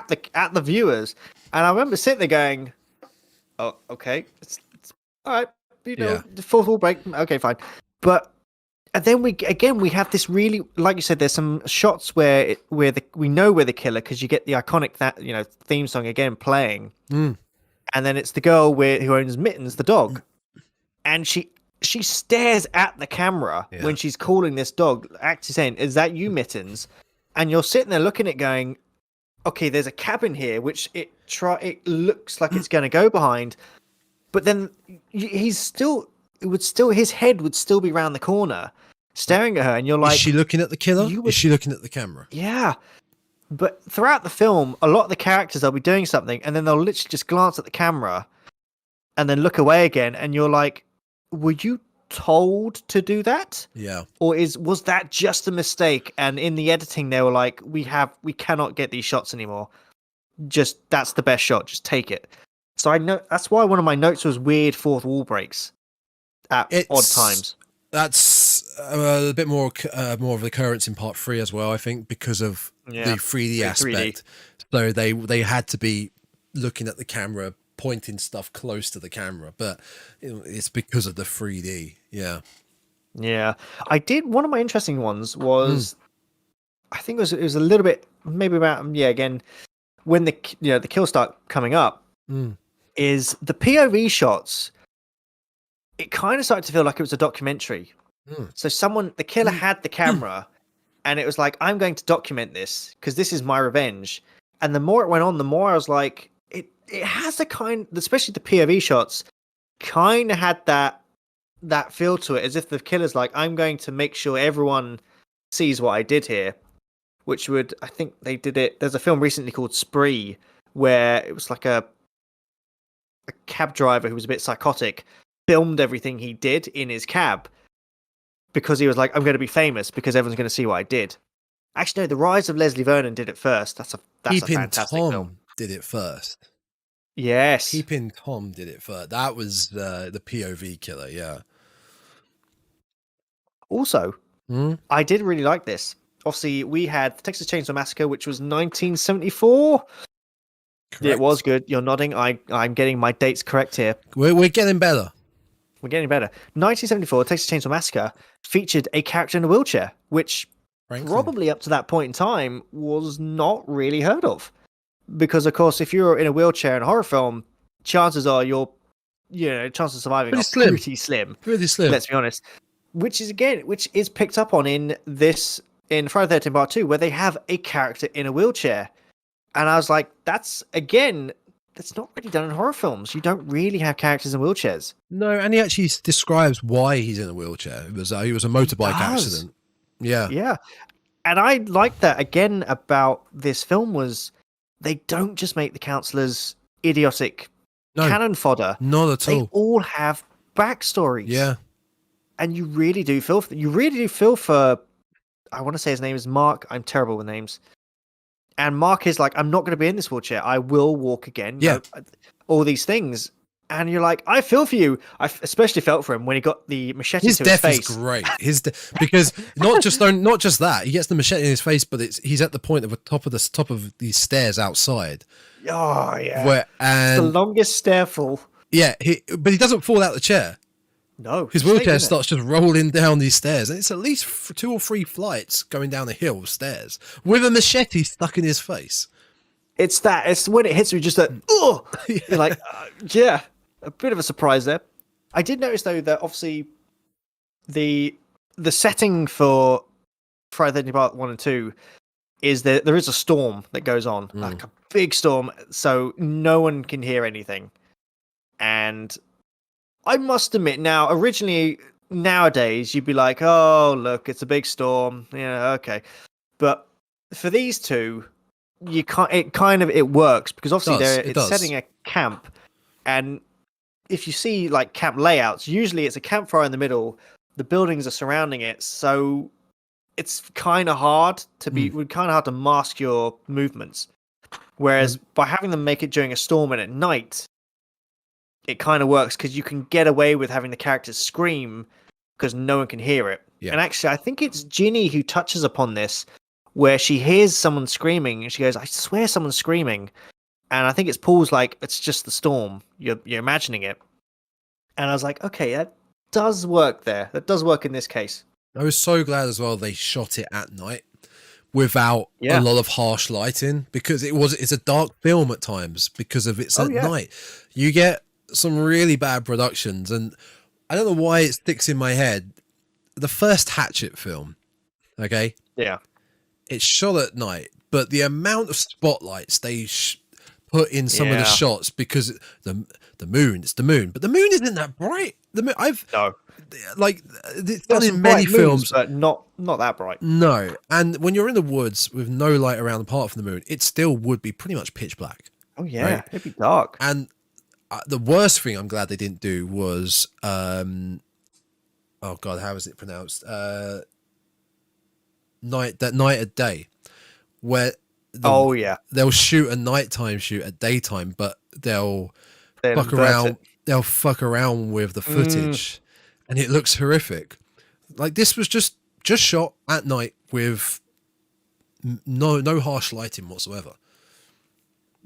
the viewers, and I remember sitting there going, "Oh, okay, it's all right, the fourth wall break, okay, fine." But and then we have this really, like you said, there's some shots where we know we're the killer because you get the iconic theme song again playing, and then it's the girl who owns Mittens, the dog, and she stares at the camera when she's calling this dog, actually saying, "Is that you, Mittens?" And you're sitting there looking at it going, okay, there's a cabin here, which it looks like it's going to go behind, but then his head would still be around the corner, staring at her, and you're like, is she looking at the killer? Is she looking at the camera? Yeah. But throughout the film, a lot of the characters, they'll be doing something, and then they'll literally just glance at the camera, and then look away again, and you're like, were you told to do that? Yeah. Or was that just a mistake, and in the editing they were like, we cannot get these shots anymore, just that's the best shot, just take it. So I know that's why one of my notes was weird fourth wall breaks at odd times. That's a bit more of an occurrence in part 3 as well, I think, because of the 3D aspect. 3D. So they had to be looking at the camera, pointing stuff close to the camera, but it's because of the 3D. Yeah, I did. One of my interesting ones was I think it was a little bit maybe about again when the kills start coming up, is the POV shots. It kind of started to feel like it was a documentary. So the killer had the camera, and it was like, I'm going to document this because this is my revenge. And the more it went on, the more I was like, it has a kind, especially the POV shots, kind of had that feel to it, as if the killer's like, I'm going to make sure everyone sees what I did here. Which I think they did it. There's a film recently called Spree, where it was like a cab driver who was a bit psychotic, filmed everything he did in his cab because he was like, I'm going to be famous because everyone's going to see what I did. Actually, no, The Rise of Leslie Vernon did it first. That's a fantastic film. Did it first. Yes. Keeping Tom did it first. That was the POV killer, yeah. Also, I did really like this. Obviously, we had the Texas Chainsaw Massacre, which was 1974. Correct. It was good. You're nodding. I'm getting my dates correct here. We're getting better. We're getting better. 1974, Texas Chainsaw Massacre featured a character in a wheelchair, which probably up to that point in time was not really heard of. Because, of course, if you're in a wheelchair in a horror film, chances are chances of surviving pretty slim. Pretty slim. Let's be honest. Which is picked up on in Friday the 13th Part 2, where they have a character in a wheelchair. And I was like, that's not really done in horror films. You don't really have characters in wheelchairs. No, and he actually describes why he's in a wheelchair. He was a motorbike accident. Yeah. Yeah. And I like that again about this film was they don't just make the counselors idiotic cannon fodder. Not at all. They all have backstories. Yeah. And you really do feel for I want to say his name is Mark. I'm terrible with names. And Mark is like, I'm not going to be in this wheelchair. I will walk again. Yeah. All these things. And you're like, I feel for you. I especially felt for him when he got the machete to his face. His death is great. Because not just that, he gets the machete in his face, but he's at the point of the top of these stairs outside. Oh yeah. It's the longest stair fall. Yeah, but he doesn't fall out the chair. No. His wheelchair starts just rolling down these stairs, and it's at least 2 or 3 flights going down a hill of stairs with a machete stuck in his face. It's when it hits me, just that, oh! You're like, a bit of a surprise there. I did notice, though, that obviously the setting for Friday the 13th Part 1 and 2 is that there is a storm that goes on, like a big storm, so no one can hear anything. And I must admit, now, nowadays, you'd be like, oh, look, it's a big storm. Yeah, okay. But for these two, it works because obviously it's setting a camp. And if you see like camp layouts, usually it's a campfire in the middle. The buildings are surrounding it. So it's kind of hard to mask your movements. Whereas by having them make it during a storm and at night, it kind of works because you can get away with having the characters scream because no one can hear it. Yeah. And actually, I think it's Ginny who touches upon this, where she hears someone screaming, and she goes, "I swear someone's screaming." And I think it's Paul's like, "It's just the storm. You're imagining it." And I was like, okay, that does work there. That does work in this case. I was so glad as well they shot it at night without a lot of harsh lighting, because it's a dark film at times because of it's at night. You get some really bad productions, and I don't know why it sticks in my head. The first Hatchet film, okay? Yeah. It's shot at night, but the amount of spotlights they put in some of the shots, because the moon, it's the moon, but the moon isn't that bright. The moon, it's done in many films, but not that bright. No, and when you're in the woods with no light around apart from the moon, it still would be pretty much pitch black. Oh yeah, it'd be dark. And the worst thing I'm glad they didn't do was, oh god, how is it pronounced? Night at day, where they'll shoot a nighttime shoot at daytime, but they'll fuck around. They'll fuck around with the footage, and it looks horrific. Like, this was just shot at night with no harsh lighting whatsoever.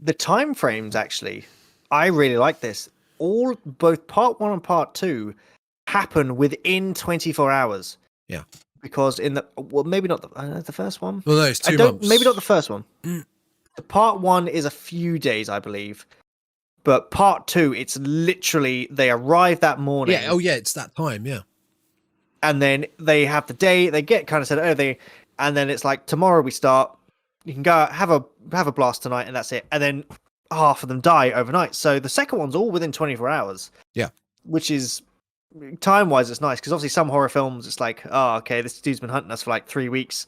The time frames, actually, I really like this. Both part 1 and part 2 happen within 24 hours. Yeah. Because maybe not the first one. Well, no, it's 2 months. Maybe not the first one. The part 1 is a few days, I believe. But part 2, it's literally they arrive that morning. Yeah. Oh, yeah. It's that time. Yeah. And then they have the day. They get kind of said, and then it's like, tomorrow we start. You can go have a blast tonight, and that's it. And then half of them die overnight. So the second one's all within 24 hours. Yeah. Which is, time-wise, it's nice, because obviously some horror films, it's like, oh, okay, this dude's been hunting us for like 3 weeks.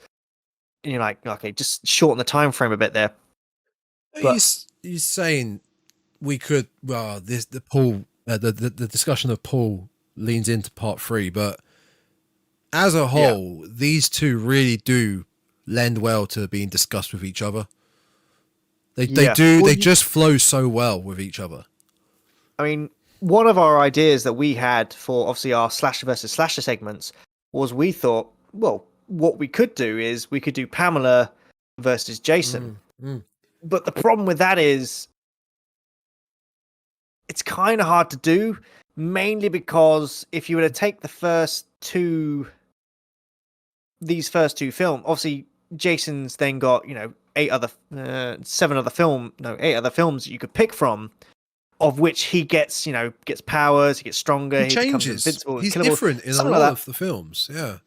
And you're like, okay, just shorten the time frame a bit there. But he's saying we could. Well, the discussion of Paul leans into part 3, but as a whole, these two really do lend well to being discussed with each other. They do. They just flow so well with each other. I mean, one of our ideas that we had for obviously our slasher versus slasher segments was, we thought, well, what we could do is we could do Pamela versus Jason. But the problem with that is it's kind of hard to do, mainly because if you were to take these first two films, obviously Jason's then got, 8 other films that you could pick from, of which he gets powers, he gets stronger, he changes. He's different in a lot of the films. Yeah.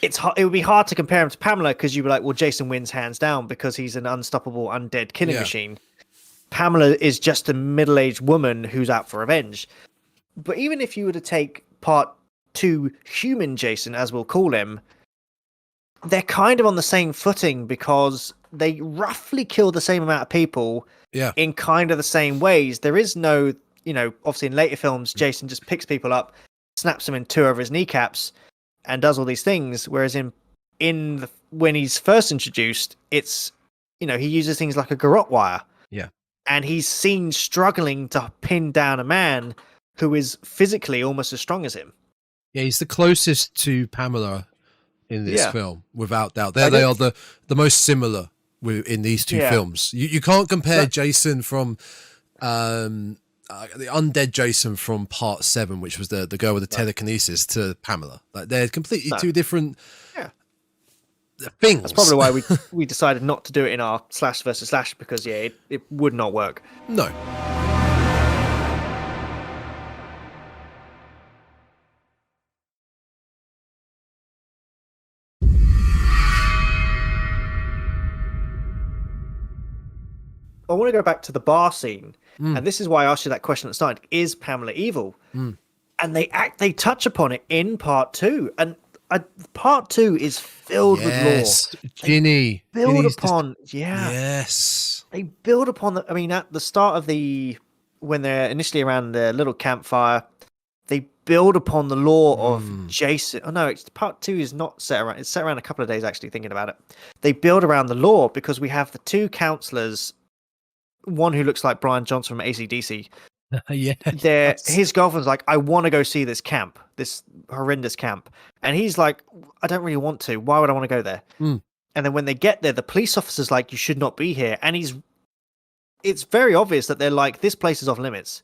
It would be hard to compare him to Pamela, because you'd be like, well, Jason wins hands down because he's an unstoppable undead killing machine. Pamela is just a middle-aged woman who's out for revenge. But even if you were to take part 2 human Jason, as we'll call him, they're kind of on the same footing, because they roughly kill the same amount of people in kind of the same ways. There is no, obviously in later films, Jason just picks people up, snaps them in 2 over his kneecaps, and does all these things. Whereas when he's first introduced, it's, he uses things like a garrote wire. Yeah. And he's seen struggling to pin down a man who is physically almost as strong as him. Yeah, he's the closest to Pamela in this film, without doubt. They are the most similar in these two films. You can't compare Jason from the undead Jason from part 7, which was the girl with the telekinesis, to Pamela. Like, they're completely two different things. That's probably why we decided not to do it in our slash versus slash, because it would not work. No. I want to go back to the bar scene, and this is why I asked you that question at the start: is Pamela evil? And they touch upon it in part 2, and part 2 is filled with lore. Ginny. They build upon at the start of when they're initially around the little campfire, they build upon the lore of Jason. Oh no, part 2 is not set around. It's set around a couple of days, actually, thinking about it. They build around the lore because we have the 2 counselors. One who looks like Brian Johnson from AC/DC, Yeah. his girlfriend's like, I want to go see this camp, this horrendous camp. And he's like, I don't really want to. Why would I want to go there? Mm. And then when they get there, the police officer's like, you should not be here. And it's very obvious that they're like, this place is off limits.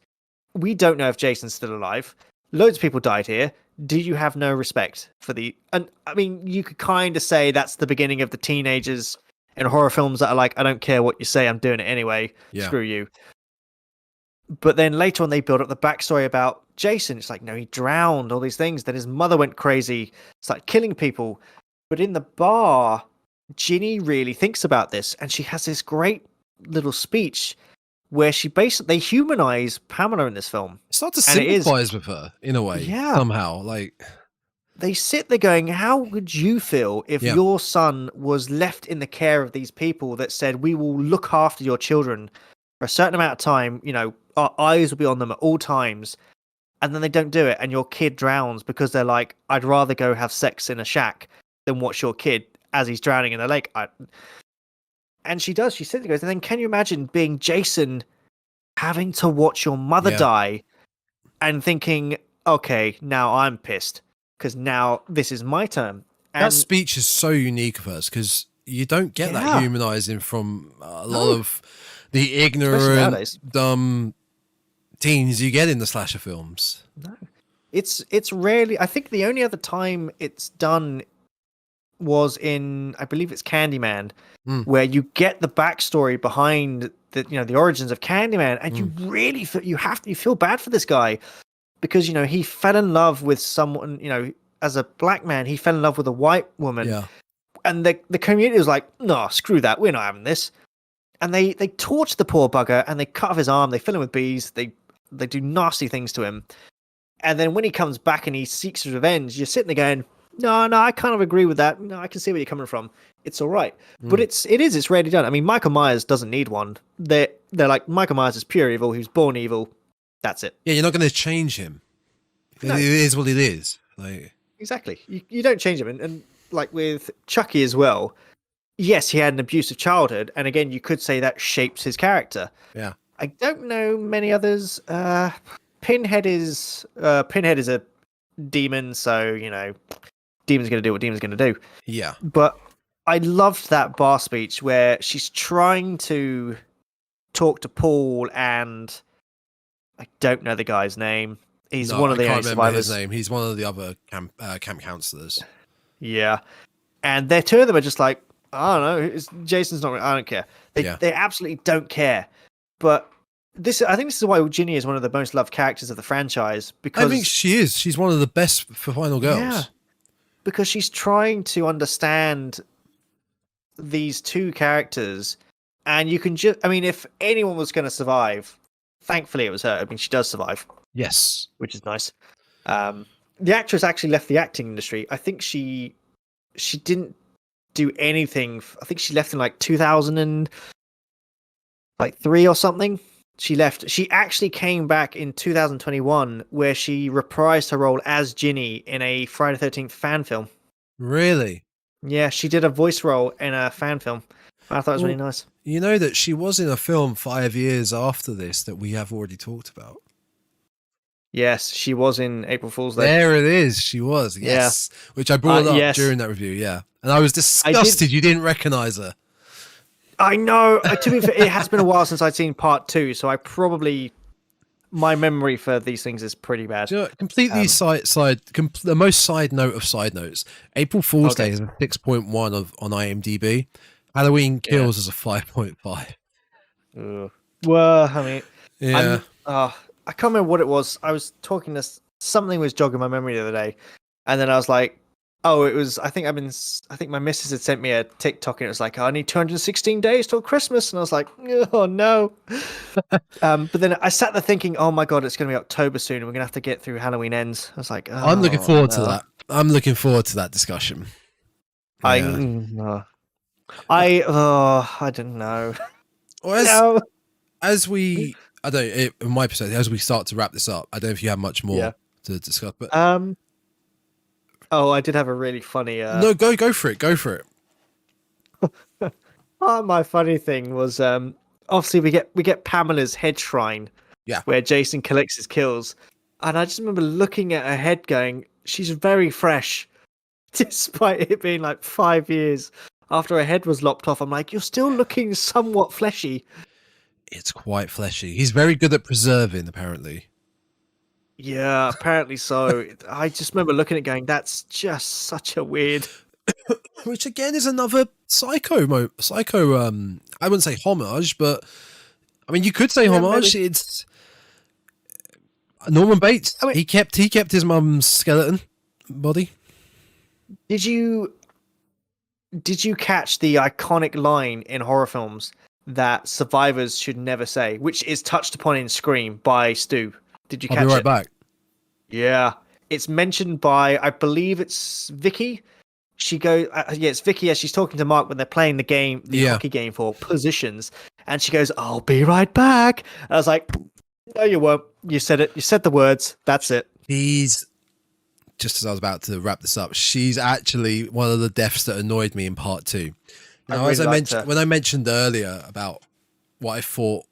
We don't know if Jason's still alive. Loads of people died here. Do you have no respect for and I mean, you could kind of say that's the beginning of the teenagers in horror films that are like, I don't care what you say, I'm doing it anyway. Yeah. Screw you. But then later on, they build up the backstory about Jason. It's like, no, he drowned, all these things. Then his mother went crazy, started killing people. But in the bar, Ginny really thinks about this, and she has this great little speech where she basically, they humanize Pamela in this film. Start to sympathize with her in a way, somehow. Like, they sit there going, how would you feel if your son was left in the care of these people that said, we will look after your children for a certain amount of time, you know, our eyes will be on them at all times, and then they don't do it, and your kid drowns because they're like, I'd rather go have sex in a shack than watch your kid as he's drowning in the lake. And she does. She sits there and goes, and then can you imagine being Jason having to watch your mother die and thinking, okay, now I'm pissed because now this is my turn. And that speech is so unique of hers because you don't get that humanizing from a lot of the ignorant, dumb teens you get in the slasher films. No, it's rarely. I think the only other time it's done was in, I believe it's Candyman, where you get the backstory behind the origins of Candyman, and you really you feel bad for this guy because he fell in love with someone, as a black man, he fell in love with a white woman, and the community was like, no, screw that, we're not having this. And they torture the poor bugger, and they cut off his arm, they fill him with bees, they do nasty things to him. And then when he comes back and he seeks revenge, you're sitting there going, no, I kind of agree with that. No, I can see where you're coming from. It's all right. But it's rarely done. I mean, Michael Myers doesn't need one. They're like, Michael Myers is pure evil. He was born evil. That's it. Yeah, you're not going to change him. No. It is what it is. Like, exactly. You don't change him. And like with Chucky as well, yes, he had an abusive childhood. And again, you could say that shapes his character. Yeah. I don't know many others. Pinhead is a demon, so demon's going to do what demon's going to do. Yeah. But I loved that bar speech where she's trying to talk to Paul, and I don't know the guy's name. He's one of the only survivors. His name. He's one of the other camp counselors. Yeah. And the two of them are just like, I don't know, Jason's not, I don't care. They absolutely don't care. But I think this is why Ginny is one of the most loved characters of the franchise, because I think she is. She's one of the best for Final Girls. Yeah, because she's trying to understand these two characters, and you can just, I mean, if anyone was going to survive, thankfully it was her. I mean, she does survive. Yes. Which is nice. The actress actually left the acting industry. I think she didn't do anything. I think she left in like 2003 or something. She left. She actually came back in 2021, where she reprised her role as Ginny in a Friday the 13th fan film. Really? Yeah, she did a voice role in a fan film. I thought it was really nice. You know that she was in a film 5 years after this that we have already talked about. Yes, she was in April Fool's Day. There it is. She was. Yes. Yeah. Which I brought up during that review. Yeah. And I was disgusted you didn't recognize her. I know. To be fair, it has been a while since I'd seen part 2, so my memory for these things is pretty bad. Completely the most side note of side notes. April Fool's Day is a 6.1 on IMDb. Halloween Kills is a 5.5. Well, I mean, yeah. I can't remember what it was. I was talking to something was jogging my memory the other day, and then I was like, oh, it was. I think my missus had sent me a TikTok, and it was like, I need 216 days till Christmas, and I was like, oh no. But then I sat there thinking, oh my god, it's going to be October soon, and we're going to have to get through Halloween Ends. I was like, I'm looking forward to that. I'm looking forward to that discussion. Yeah. I don't know. Well, as we, I don't. In my perspective, as we start to wrap this up, I don't know if you have much more to discuss, but oh, I did have a really funny. No, go for it. Go for it. My funny thing was obviously we get Pamela's head shrine Yeah. where Jason collects his kills. And I just remember looking at her head going, she's very fresh, despite it being like 5 years after her head was lopped off. I'm like, you're still looking somewhat fleshy. It's quite fleshy. He's very good at preserving, apparently. Yeah, apparently so. I just remember looking at it going, that's just such a weird... Which again is another psycho, I wouldn't say homage, but I mean, you could say homage. Maybe. It's Norman Bates. I mean, he kept his mum's skeleton body. Did you catch the iconic line in horror films that survivors should never say, which is touched upon in Scream by Stu? Did you catch it? I'll be right back. Yeah, it's mentioned by, I believe it's Vicky. She goes, it's Vicky as she's talking to Mark when they're playing the game, the hockey game for positions, and she goes, "I'll be right back." And I was like, "No, you won't. You said it. You said the words. That's it." He's just as I was about to wrap this up. She's actually one of the deaths that annoyed me in part 2. Now, as I mentioned, when I mentioned earlier about what I thought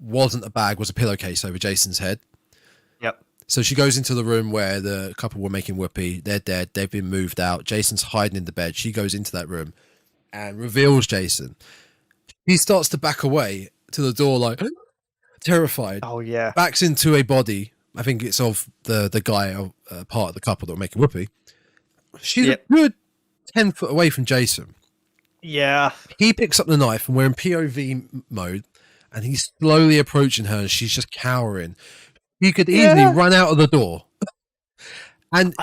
wasn't a bag was a pillowcase over Jason's head. Yep. So she goes into the room where the couple were making whoopee. They're dead. They've been moved out. Jason's hiding in the bed. She goes into that room and reveals Jason. He starts to back away to the door like terrified. Oh, yeah. Backs into a body. I think it's of the guy, part of the couple that were making whoopee. She's a good 10 foot away from Jason. Yeah. He picks up the knife and we're in POV mode and he's slowly approaching her and she's just cowering. You could easily run out of the door. And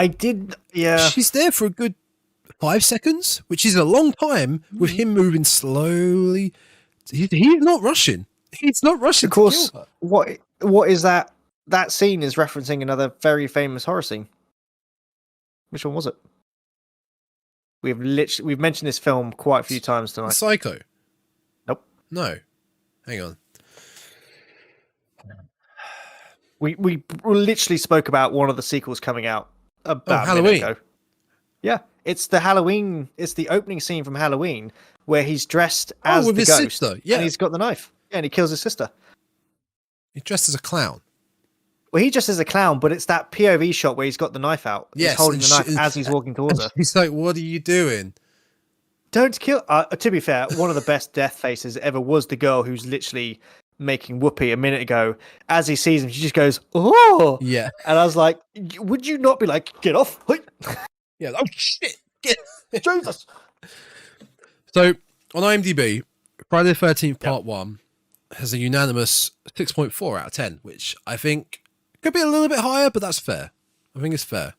she's there for a good 5 seconds, which is a long time with him moving slowly. He's not rushing. He's not rushing. Of course, what is that? That scene is referencing another very famous horror scene. Which one was it? We've mentioned this film quite a few times tonight. Psycho. Nope. No. Hang on. We literally spoke about one of the sequels coming out about Halloween. a minute ago. Yeah, it's the Halloween. It's the opening scene from Halloween where he's dressed as with the his ghost, sister. Yeah, and he's got the knife. Yeah, and he kills his sister. He's dressed as a clown. Well, he just is a clown, but it's that POV shot where he's got the knife out. Yes, he's holding the knife as he's walking towards her. He's like, "What are you doing?" Don't kill. To be fair, one of the best death faces ever was the girl who's literally making whoopee a minute ago. As he sees him, she just goes, "Oh, yeah." And I was like, "Would you not be like, get off?" Yeah. Oh shit! Get Jesus. So on IMDb, Friday the 13th Part 1 has a unanimous 6.4 out of 10, which I think could be a little bit higher, but that's fair. I think it's fair.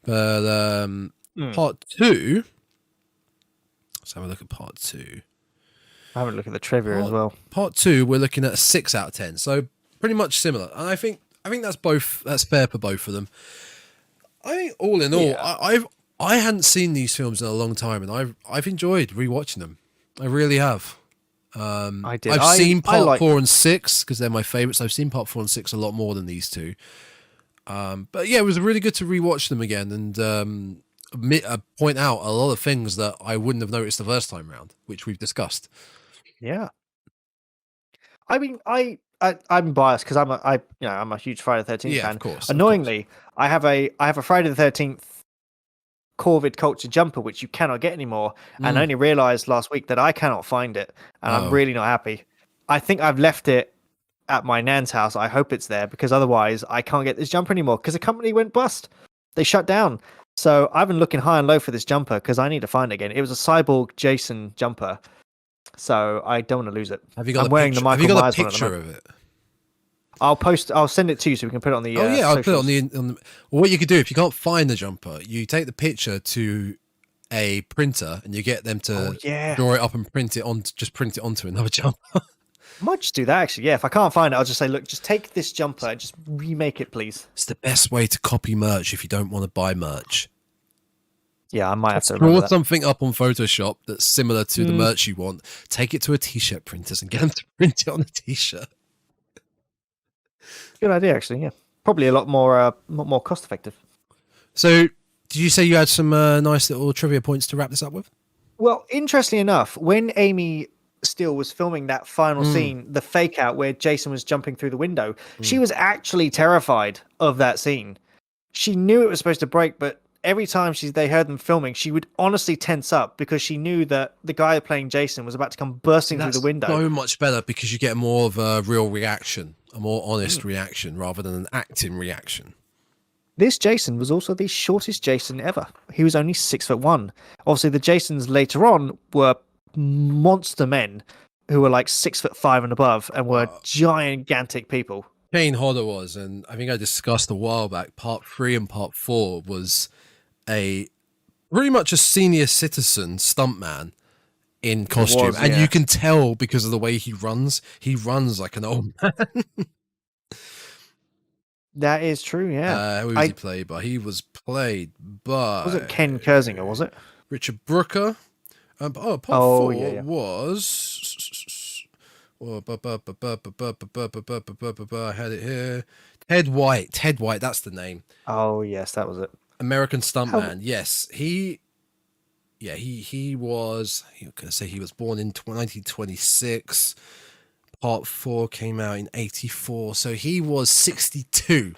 But Part 2. Let's have a look at Part 2. I haven't looked at the trivia as well. Part 2, we're looking at a 6 out of 10, so pretty much similar. And I think that's fair for both of them. I think all in all, I hadn't seen these films in a long time, and I've enjoyed rewatching them. I really have. I did. I've seen Part 4 and 6 because they're my favorites. I've seen Part 4 and 6 a lot more than these two. But yeah, it was really good to rewatch them again and point out a lot of things that I wouldn't have noticed the first time round, which we've discussed. Yeah. I mean, I'm biased because I'm a huge Friday the 13th fan. Of course. Annoyingly, I have a Friday the 13th Corvid Culture jumper which you cannot get anymore, and I only realized last week that I cannot find it, and I'm really not happy. I think I've left it at my nan's house. I hope it's there because otherwise I can't get this jumper anymore because the company went bust. They shut down. So I've been looking high and low for this jumper because I need to find it again. It was a Cyborg Jason jumper, so I don't want to lose it. Have you got I'm wearing the Michael Myers Myers a picture of it? I'll send it to you so we can put it on the. I'll put it on the. Well, what you could do if you can't find the jumper, you take the picture to a printer and you get them to draw it up and print it onto another jumper. I might just do that actually. Yeah, if I can't find it, I'll just say, look, just take this jumper and just remake it, please. It's the best way to copy merch if you don't want to buy merch. Yeah, I might have to draw something up on Photoshop that's similar to the merch you want. Take it to a t-shirt printers and get them to print it on a t-shirt. Good idea, actually. Yeah, probably a lot more cost effective. So, did you say you had some nice little trivia points to wrap this up with? Well, interestingly enough, when Amy Steele was filming that final scene, the fake out where Jason was jumping through the window, she was actually terrified of that scene. She knew it was supposed to break, but every time they heard them filming, she would honestly tense up because she knew that the guy playing Jason was about to come bursting through the window. So much better because you get more of a real reaction, a more honest reaction rather than an acting reaction. This Jason was also the shortest Jason ever. He was only 6'1". Obviously, the Jasons later on were monster men who were like 6'5" and above and were gigantic people. Kane Hodder was, and I think I discussed a while back, part 3 and part 4 was pretty much a senior citizen stuntman in costume. And you can tell because of the way he runs like an old man. That is true, yeah. Who was he played by? He was played by... Was it Ken Kersinger, was it? Richard Brooker. Part 4 was... I had it here. Ted White, that's the name. Oh, yes, that was it. American Stuntman. Yes, he was... I was going to say he was born in 1926. Part 4 came out in 84, so he was 62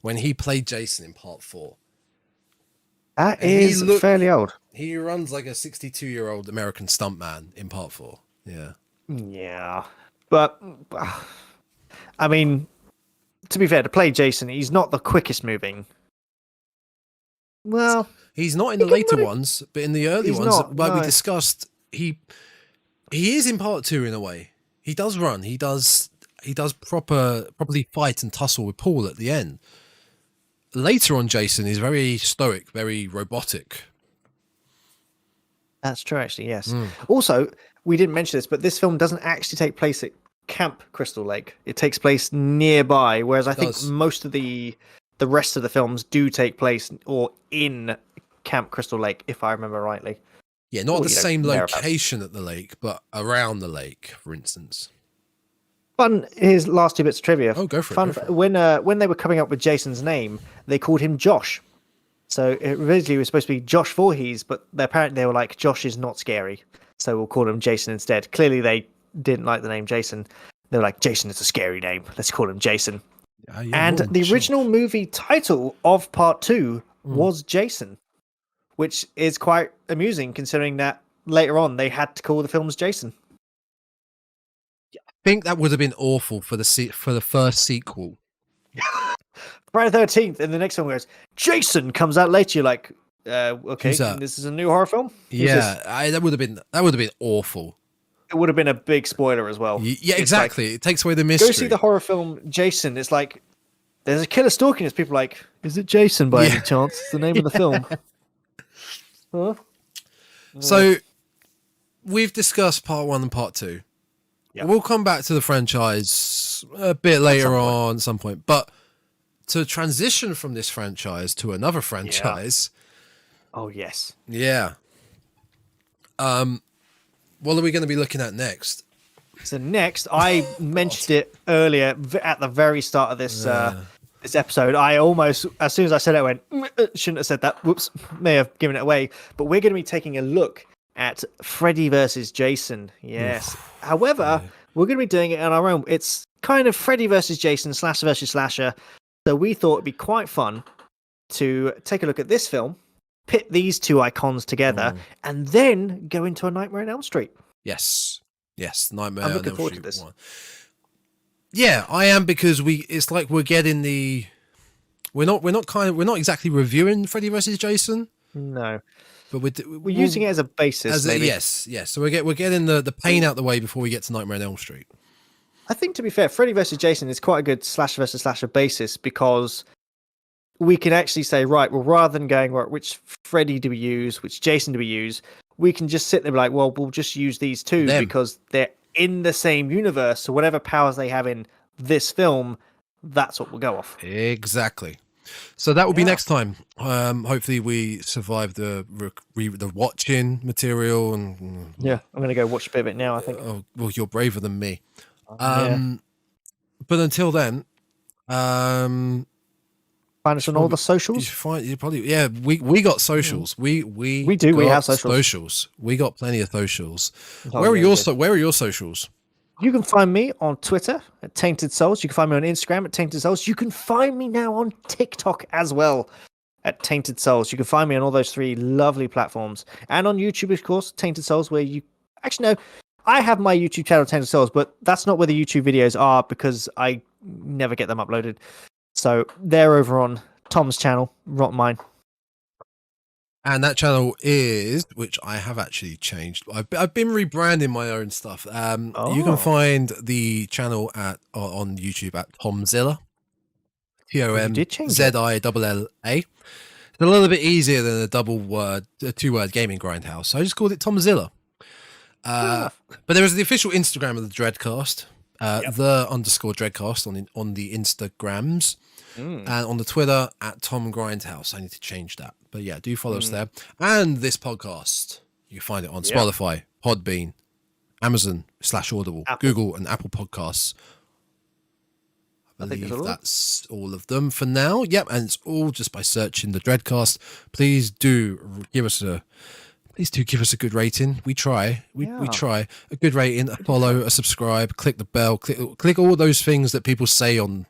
when he played Jason in part 4. That is fairly old. He runs like a 62-year-old American stuntman in part 4. Yeah. Yeah. But, I mean, to be fair, to play Jason, he's not the quickest moving. Well... He's not in the later ones, but in the early ones, we discussed, he is in part 2 in a way. He does run. He does properly fight and tussle with Paul at the end. Later on, Jason is very stoic, very robotic. That's true, actually, yes. Also, we didn't mention this, but this film doesn't actually take place at Camp Crystal Lake. It takes place nearby, whereas I think most of the rest of the films do take place or in Camp Crystal Lake, if I remember rightly. Yeah, not the same location at the lake, but around the lake, for instance. Here's last 2 bits of trivia. Oh, go for it. When they were coming up with Jason's name, they called him Josh. So it originally was supposed to be Josh Voorhees, but apparently they were like, Josh is not scary, so we'll call him Jason instead. Clearly they didn't like the name Jason. They were like, Jason is a scary name. Let's call him Jason. And the original movie title of part 2 was Jason, which is quite amusing considering that later on they had to call the films Jason. I think that would have been awful for the first sequel. Friday the 13th, and the next one goes, Jason comes out later. You're like, okay, this is a new horror film? That would have been awful. It would have been a big spoiler as well. Yeah, exactly. Like, it takes away the mystery. Go see the horror film Jason. It's like, there's a killer stalking us. People are like, is it Jason by any chance? It's the name of the film. Huh? So, we've discussed part 1 and part 2. Yep. We'll come back to the franchise a bit later on at some point. But to transition from this franchise to another franchise... Yeah. Oh, yes. Yeah. What are we going to be looking at next? So next, I mentioned it earlier at the very start of this this episode. I almost, as soon as I said it, I went, shouldn't have said that. Whoops, may have given it away. But we're going to be taking a look at Freddy versus Jason. Yes. However, we're going to be doing it on our own. It's kind of Freddy versus Jason, slasher versus slasher. So we thought it'd be quite fun to take a look at this film, pit these two icons together, and then go into A Nightmare on Elm Street. Yes, Nightmare on Elm Street. I'm looking forward to this. Yeah, I am, because it's like we're getting the we're not exactly reviewing Freddy versus Jason. No, but we're using it as a basis. Yes. So we're getting the pain out the way before we get to Nightmare on Elm Street. I think, to be fair, Freddy vs. Jason is quite a good slasher versus slasher basis, because we can actually say, right, well, rather than going, right, which Freddy do we use, which Jason do we use, we can just sit there and be like, well, we'll just use these two because they're in the same universe. So whatever powers they have in this film, that's what we'll go off. Exactly. So that will be next time. Hopefully we survive the watching material. And I'm going to go watch a bit of it now, I think. Well, you're braver than me. But until then, Find us on all the socials. We got socials. We do. We have socials. We got plenty of socials. Oh, Where are your socials? You can find me on Twitter at Tainted Souls. You can find me on Instagram at Tainted Souls. You can find me now on TikTok as well at Tainted Souls. You can find me on all those 3 lovely platforms. And on YouTube, of course, Tainted Souls, where you... Actually, no, I have my YouTube channel, Tainted Souls, but that's not where the YouTube videos are because I never get them uploaded. So they're over on Tom's channel, not mine. And that channel is, which I have actually changed. I've been rebranding my own stuff. You can find the channel on YouTube at Tomzilla. TomZilla. It's a little bit easier than a 2-word gaming grindhouse. So I just called it Tomzilla. But there is the official Instagram of the Dreadcast, _Dreadcast on the Instagrams. And on the Twitter at Tom Grindhouse. I need to change that. But yeah, do follow us there. And this podcast, you can find it on Spotify, Podbean, Amazon /Audible, Google, and Apple Podcasts. I believe that's all of them for now. Yep, and it's all just by searching the Dreadcast. Please do give us a good rating. We try. We try. A good rating, a follow, a subscribe, click the bell, click all those things that people say on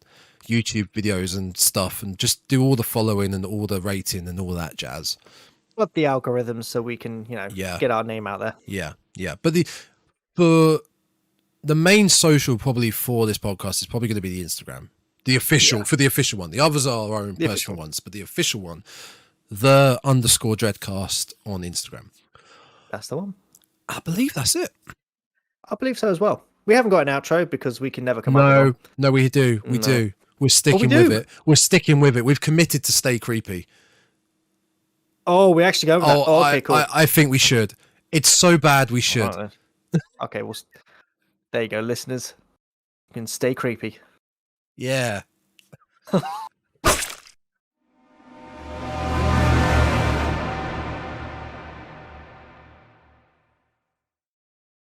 YouTube videos and stuff, and just do all the following and all the rating and all that jazz. What the algorithms so we can, get our name out there. Yeah. But the main social probably for this podcast is probably going to be the Instagram. The official for the official one. The others are our own personal ones, but the official one, the _Dreadcast on Instagram. That's the one. I believe that's it. I believe so as well. We haven't got an outro because we can never come up with one. No, we do. We do. We're sticking with it. We're sticking with it. We've committed to stay creepy. Oh, we actually go with that. Oh, okay, cool. I think we should. It's so bad we should. Right, okay, well, there you go, listeners. You can stay creepy. Yeah.